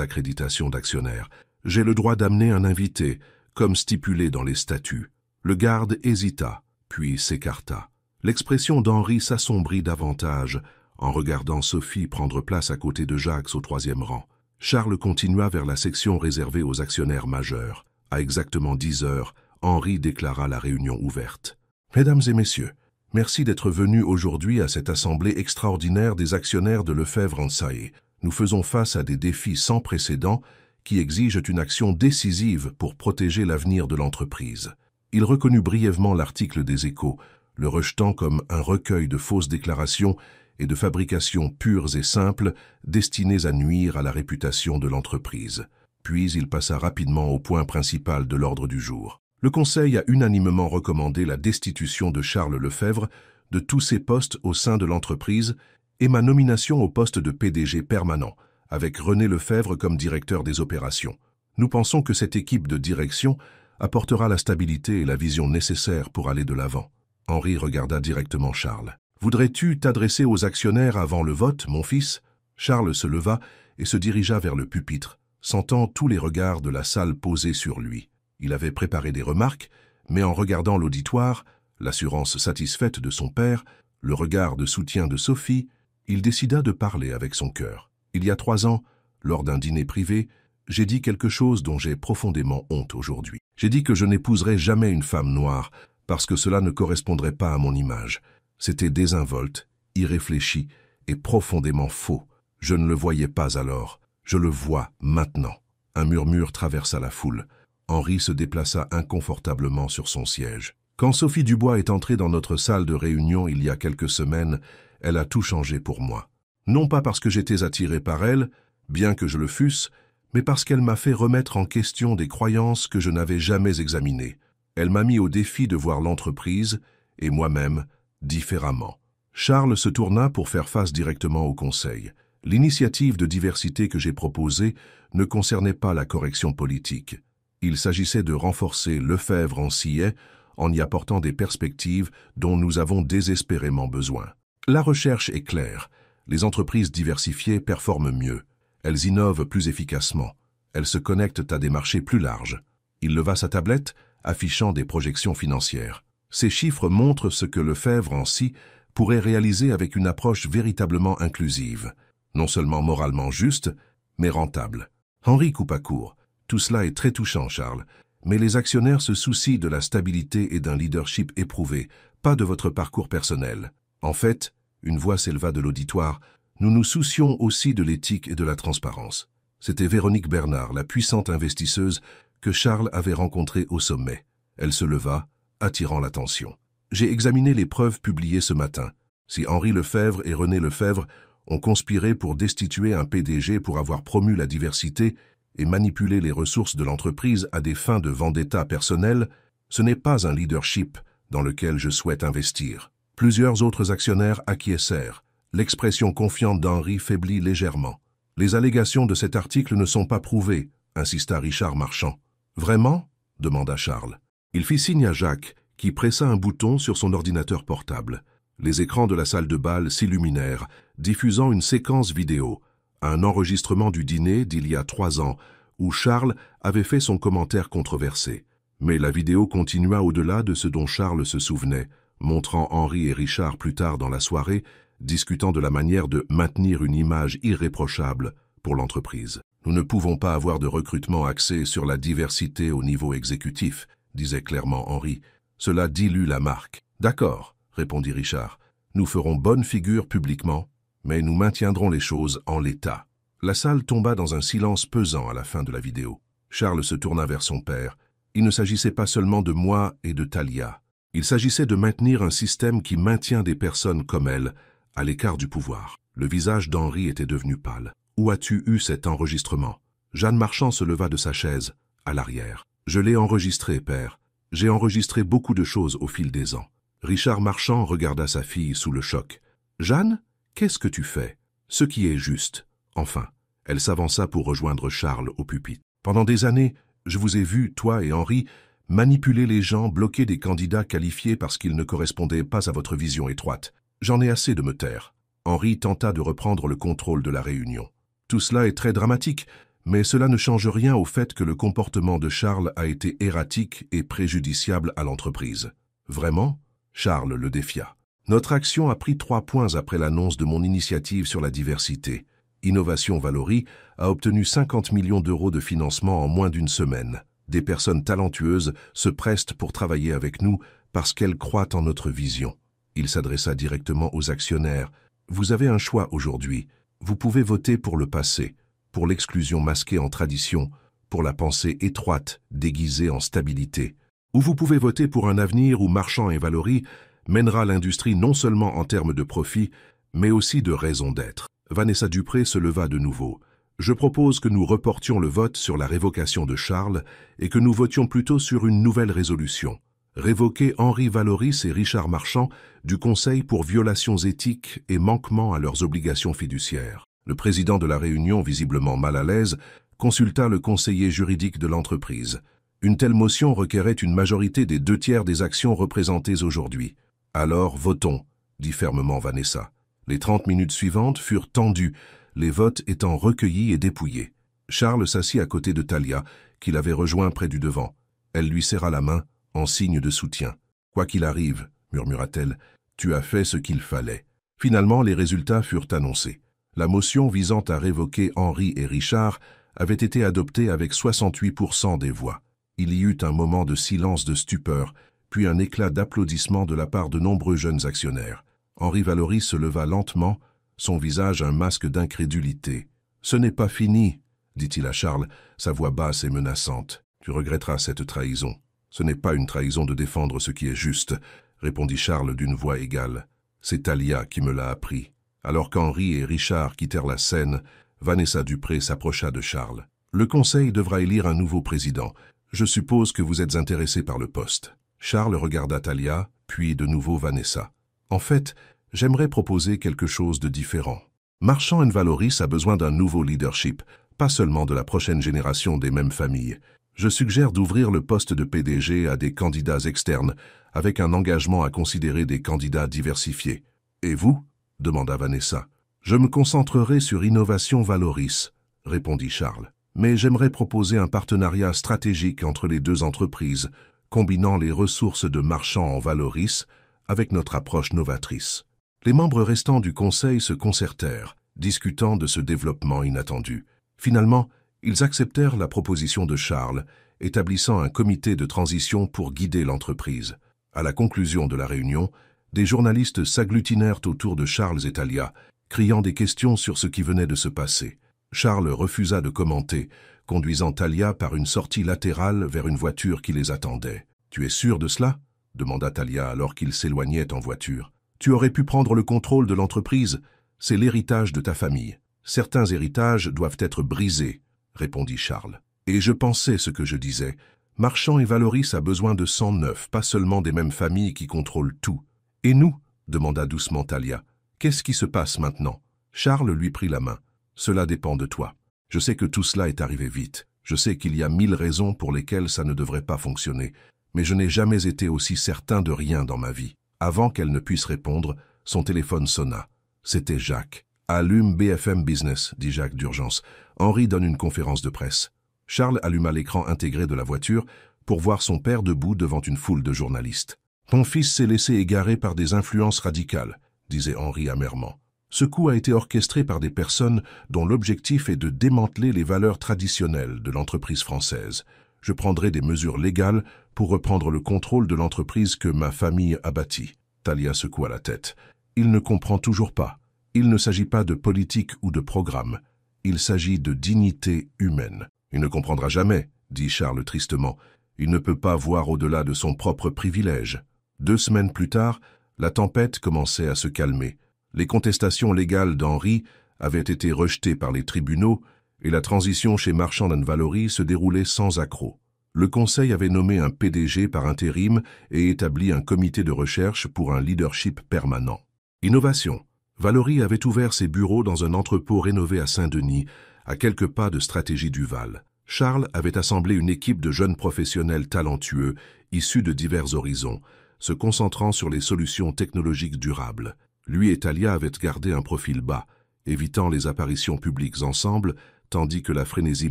accréditations d'actionnaire. « J'ai le droit d'amener un invité, comme stipulé dans les statuts. » Le garde hésita, puis s'écarta. L'expression d'Henri s'assombrit davantage en regardant Sophie prendre place à côté de Jacques au 3e rang. Charles continua vers la section réservée aux actionnaires majeurs. À exactement 10 heures, Henri déclara la réunion ouverte. « Mesdames et messieurs, merci d'être venus aujourd'hui à cette assemblée extraordinaire des actionnaires de Lefebvre-Ancy. Nous faisons face à des défis sans précédent qui exigent une action décisive pour protéger l'avenir de l'entreprise. » Il reconnut brièvement l'article des Échos, le rejetant comme un recueil de fausses déclarations et de fabrications pures et simples destinées à nuire à la réputation de l'entreprise. Puis il passa rapidement au point principal de l'ordre du jour. Le Conseil a unanimement recommandé la destitution de Charles Lefebvre de tous ses postes au sein de l'entreprise et ma nomination au poste de PDG permanent, avec René Lefebvre comme directeur des opérations. Nous pensons que cette équipe de direction apportera la stabilité et la vision nécessaires pour aller de l'avant. Henri regarda directement Charles. « Voudrais-tu t'adresser aux actionnaires avant le vote, mon fils ?» Charles se leva et se dirigea vers le pupitre, sentant tous les regards de la salle posés sur lui. Il avait préparé des remarques, mais en regardant l'auditoire, l'assurance satisfaite de son père, le regard de soutien de Sophie, il décida de parler avec son cœur. « Il y a 3 ans, lors d'un dîner privé, j'ai dit quelque chose dont j'ai profondément honte aujourd'hui. J'ai dit que je n'épouserais jamais une femme noire parce que cela ne correspondrait pas à mon image. C'était désinvolte, irréfléchi et profondément faux. Je ne le voyais pas alors. Je le vois maintenant. » Un murmure traversa la foule. Henri se déplaça inconfortablement sur son siège. « Quand Sophie Dubois est entrée dans notre salle de réunion il y a quelques semaines, elle a tout changé pour moi. Non pas parce que j'étais attiré par elle, bien que je le fusse, mais parce qu'elle m'a fait remettre en question des croyances que je n'avais jamais examinées. Elle m'a mis au défi de voir l'entreprise, et moi-même, différemment. Charles se tourna pour faire face directement au conseil. L'initiative de diversité que j'ai proposée ne concernait pas la correction politique. Il s'agissait de renforcer Lefebvre en Sillet en y apportant des perspectives dont nous avons désespérément besoin. La recherche est claire. Les entreprises diversifiées performent mieux. Elles innovent plus efficacement. Elles se connectent à des marchés plus larges. Il leva sa tablette, affichant des projections financières. Ces chiffres montrent ce que Lefebvre en Sillet pourrait réaliser avec une approche véritablement inclusive. Non seulement moralement juste, mais rentable. Henri coupa court. Tout cela est très touchant, Charles, mais les actionnaires se soucient de la stabilité et d'un leadership éprouvé, pas de votre parcours personnel. En fait, une voix s'éleva de l'auditoire, nous nous soucions aussi de l'éthique et de la transparence. C'était Véronique Bernard, la puissante investisseuse que Charles avait rencontrée au sommet. Elle se leva, attirant l'attention. J'ai examiné les preuves publiées ce matin. Si Henri Lefebvre et René Lefebvre ont conspiré pour destituer un PDG pour avoir promu la diversité et manipulé les ressources de l'entreprise à des fins de vendetta personnelle, ce n'est pas un leadership dans lequel je souhaite investir. Plusieurs autres actionnaires acquiescèrent. L'expression confiante d'Henri faiblit légèrement. Les allégations de cet article ne sont pas prouvées, insista Richard Marchand. Vraiment? Demanda Charles. Il fit signe à Jacques, qui pressa un bouton sur son ordinateur portable. Les écrans de la salle de bal s'illuminèrent, diffusant une séquence vidéo, un enregistrement du dîner d'il y a 3 ans, où Charles avait fait son commentaire controversé. Mais la vidéo continua au-delà de ce dont Charles se souvenait, montrant Henri et Richard plus tard dans la soirée, discutant de la manière de maintenir une image irréprochable pour l'entreprise. Nous ne pouvons pas avoir de recrutement axé sur la diversité au niveau exécutif, disait clairement Henri. Cela dilue la marque. D'accord, répondit Richard. Nous ferons bonne figure publiquement, mais nous maintiendrons les choses en l'état. La salle tomba dans un silence pesant à la fin de la vidéo. Charles se tourna vers son père. Il ne s'agissait pas seulement de moi et de Thalia. Il s'agissait de maintenir un système qui maintient des personnes comme elle, à l'écart du pouvoir. Le visage d'Henri était devenu pâle. Où as-tu eu cet enregistrement? Jeanne Marchand se leva de sa chaise, à l'arrière. Je l'ai enregistré, père. J'ai enregistré beaucoup de choses au fil des ans. Richard Marchand regarda sa fille sous le choc. Jeanne, qu'est-ce que tu fais? Ce qui est juste. Enfin, elle s'avança pour rejoindre Charles au pupitre. Pendant des années, je vous ai vu, toi et Henri, manipuler les gens, bloquer des candidats qualifiés parce qu'ils ne correspondaient pas à votre vision étroite. J'en ai assez de me taire. Henri tenta de reprendre le contrôle de la réunion. Tout cela est très dramatique, mais cela ne change rien au fait que le comportement de Charles a été erratique et préjudiciable à l'entreprise. Vraiment? Charles le défia. Notre action a pris 3 points après l'annonce de mon initiative sur la diversité. Innovation Valory a obtenu 50 millions d'euros de financement en moins d'1 semaine. Des personnes talentueuses se prestent pour travailler avec nous parce qu'elles croient en notre vision. Il s'adressa directement aux actionnaires. Vous avez un choix aujourd'hui. Vous pouvez voter pour le passé, pour l'exclusion masquée en tradition, pour la pensée étroite déguisée en stabilité. Ou vous pouvez voter pour un avenir où Marchand et Valory mènera l'industrie non seulement en termes de profit, mais aussi de raison d'être. Vanessa Dupré se leva de nouveau. Je propose que nous reportions le vote sur la révocation de Charles et que nous votions plutôt sur une nouvelle résolution. Révoquer Henri Valoris et Richard Marchand du Conseil pour violations éthiques et manquements à leurs obligations fiduciaires. Le président de la réunion, visiblement mal à l'aise, consulta le conseiller juridique de l'entreprise. Une telle motion requérait une majorité des 2/3 des actions représentées aujourd'hui. Alors votons, dit fermement Vanessa. Les 30 minutes suivantes furent tendues, les votes étant recueillis et dépouillés. Charles s'assit à côté de Thalia, qui l'avait rejoint près du devant. Elle lui serra la main, en signe de soutien. « Quoi qu'il arrive, murmura-t-elle, tu as fait ce qu'il fallait. » Finalement, les résultats furent annoncés. La motion visant à révoquer Henri et Richard avait été adoptée avec 68% des voix. Il y eut un moment de silence de stupeur, puis un éclat d'applaudissements de la part de nombreux jeunes actionnaires. Henri Valory se leva lentement, son visage un masque d'incrédulité. « Ce n'est pas fini, » dit-il à Charles, sa voix basse et menaçante. « Tu regretteras cette trahison. » « Ce n'est pas une trahison de défendre ce qui est juste, » répondit Charles d'une voix égale. « C'est Thalia qui me l'a appris. » Alors qu'Henri et Richard quittèrent la scène, Vanessa Dupré s'approcha de Charles. « Le Conseil devra élire un nouveau président. Je suppose que vous êtes intéressé par le poste. Charles regarda Talia, puis de nouveau Vanessa. En fait, j'aimerais proposer quelque chose de différent. Marchand & Valoris a besoin d'un nouveau leadership, pas seulement de la prochaine génération des mêmes familles. Je suggère d'ouvrir le poste de PDG à des candidats externes, avec un engagement à considérer des candidats diversifiés. Et vous? Demanda Vanessa. Je me concentrerai sur Innovation Valoris, répondit Charles. Mais j'aimerais proposer un partenariat stratégique entre les deux entreprises, combinant les ressources de Marchand & Valoris avec notre approche novatrice. Les membres restants du conseil se concertèrent, discutant de ce développement inattendu. Finalement, ils acceptèrent la proposition de Charles, établissant un comité de transition pour guider l'entreprise. À la conclusion de la réunion, des journalistes s'agglutinèrent autour de Charles et Talia, criant des questions sur ce qui venait de se passer. Charles refusa de commenter, conduisant Talia par une sortie latérale vers une voiture qui les attendait. « Tu es sûr de cela ?» demanda Talia alors qu'ils s'éloignaient en voiture. « Tu aurais pu prendre le contrôle de l'entreprise. C'est l'héritage de ta famille. Certains héritages doivent être brisés, » répondit Charles. « Et je pensais ce que je disais. Marchand & Valoris a besoin de sang neuf, pas seulement des mêmes familles qui contrôlent tout. »« Et nous ?» demanda doucement Talia. « Qu'est-ce qui se passe maintenant ?» Charles lui prit la main. « Cela dépend de toi. Je sais que tout cela est arrivé vite. Je sais qu'il y a 1000 raisons pour lesquelles ça ne devrait pas fonctionner. Mais je n'ai jamais été aussi certain de rien dans ma vie. » Avant qu'elle ne puisse répondre, son téléphone sonna. C'était Jacques. « Allume BFM Business, » dit Jacques d'urgence. « Henri donne une conférence de presse. » Charles alluma l'écran intégré de la voiture pour voir son père debout devant une foule de journalistes. « Ton fils s'est laissé égarer par des influences radicales, » disait Henri amèrement. « Ce coup a été orchestré par des personnes dont l'objectif est de démanteler les valeurs traditionnelles de l'entreprise française. Je prendrai des mesures légales pour reprendre le contrôle de l'entreprise que ma famille a bâtie. » Talia secoua la tête. « Il ne comprend toujours pas. Il ne s'agit pas de politique ou de programme. Il s'agit de dignité humaine. » « Il ne comprendra jamais, » dit Charles tristement. « Il ne peut pas voir au-delà de son propre privilège. » 2 semaines plus tard, la tempête commençait à se calmer. Les contestations légales d'Henri avaient été rejetées par les tribunaux et la transition chez Marchand & Valoris se déroulait sans accroc. Le conseil avait nommé un PDG par intérim et établi un comité de recherche pour un leadership permanent. Innovation. Valoris avait ouvert ses bureaux dans un entrepôt rénové à Saint-Denis, à quelques pas de Stratégie Duval. Charles avait assemblé une équipe de jeunes professionnels talentueux, issus de divers horizons, se concentrant sur les solutions technologiques durables. Lui et Talia avaient gardé un profil bas, évitant les apparitions publiques ensemble, tandis que la frénésie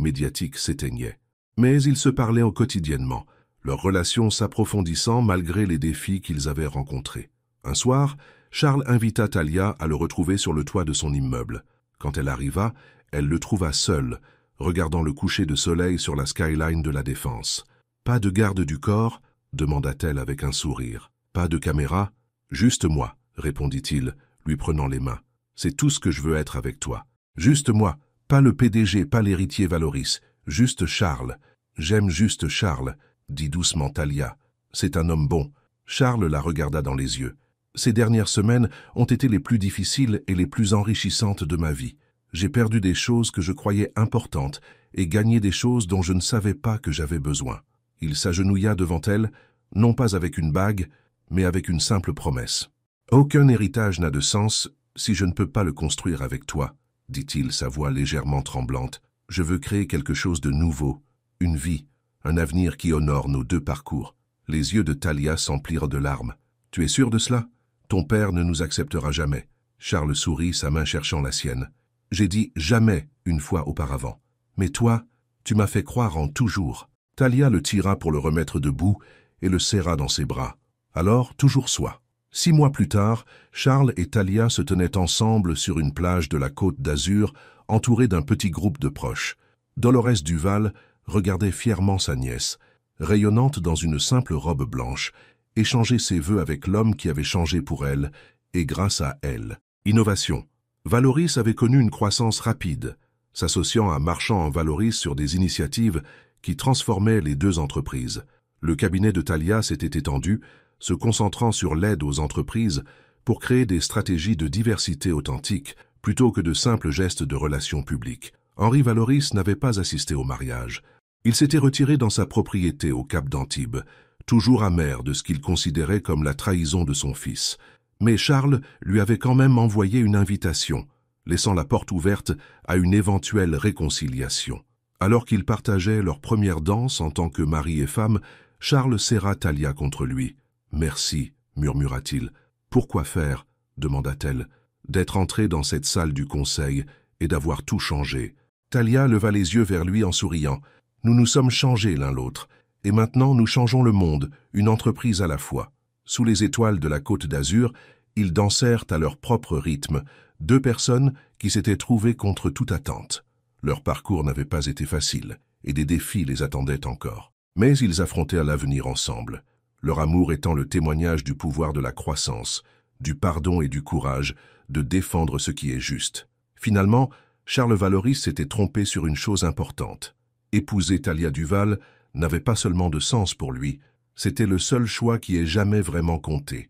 médiatique s'éteignait. Mais ils se parlaient quotidiennement, leur relation s'approfondissant malgré les défis qu'ils avaient rencontrés. Un soir, Charles invita Talia à le retrouver sur le toit de son immeuble. Quand elle arriva, elle le trouva seul, regardant le coucher de soleil sur la skyline de la Défense. « Pas de garde du corps ?» demanda-t-elle avec un sourire. « Pas de caméra ?»« Juste moi, » répondit-il, lui prenant les mains. « C'est tout ce que je veux être avec toi. Juste moi, pas le PDG, pas l'héritier Valoris, juste Charles. J'aime juste Charles, » dit doucement Talia. « C'est un homme bon. » Charles la regarda dans les yeux. « Ces dernières semaines ont été les plus difficiles et les plus enrichissantes de ma vie. J'ai perdu des choses que je croyais importantes et gagné des choses dont je ne savais pas que j'avais besoin. » Il s'agenouilla devant elle, non pas avec une bague, mais avec une simple promesse. « Aucun héritage n'a de sens si je ne peux pas le construire avec toi, » dit-il, sa voix légèrement tremblante. « Je veux créer quelque chose de nouveau, une vie, un avenir qui honore nos 2 parcours. » Les yeux de Talia s'emplirent de larmes. « Tu es sûr de cela? Ton père ne nous acceptera jamais. » Charles sourit, sa main cherchant la sienne. « J'ai dit « jamais » une fois auparavant. Mais toi, tu m'as fait croire en toujours. » Talia le tira pour le remettre debout et le serra dans ses bras. Alors, toujours soit. 6 mois plus tard, Charles et Talia se tenaient ensemble sur une plage de la Côte d'Azur, entourés d'un petit groupe de proches. Dolores Duval regardait fièrement sa nièce, rayonnante dans une simple robe blanche, échanger ses vœux avec l'homme qui avait changé pour elle, et grâce à elle. Innovation. Valoris avait connu une croissance rapide, s'associant à Marchand & Valoris sur des initiatives qui transformaient les 2 entreprises. Le cabinet de Talia s'était étendu, se concentrant sur l'aide aux entreprises pour créer des stratégies de diversité authentique plutôt que de simples gestes de relations publiques. Henri Valoris n'avait pas assisté au mariage, Il s'était retiré dans sa propriété au Cap d'Antibes, toujours amer de ce qu'il considérait comme la trahison de son fils. Mais Charles lui avait quand même envoyé une invitation, laissant la porte ouverte à une éventuelle réconciliation. Alors qu'ils partageaient leur première danse en tant que mari et femme, Charles serra Thalia contre lui. « Merci », murmura-t-il. « Pourquoi faire ?» demanda-t-elle. « D'être entré dans cette salle du conseil et d'avoir tout changé. » Thalia leva les yeux vers lui en souriant. « Nous nous sommes changés l'un l'autre, et maintenant nous changeons le monde, une entreprise à la fois. » Sous les étoiles de la Côte d'Azur, ils dansèrent à leur propre rythme, deux personnes qui s'étaient trouvées contre toute attente. Leur parcours n'avait pas été facile, et des défis les attendaient encore. Mais ils affrontèrent l'avenir ensemble, leur amour étant le témoignage du pouvoir de la croissance, du pardon et du courage de défendre ce qui est juste. Finalement, Charles Valoris s'était trompé sur une chose importante. Épouser Thalia Duval n'avait pas seulement de sens pour lui, c'était le seul choix qui ait jamais vraiment compté.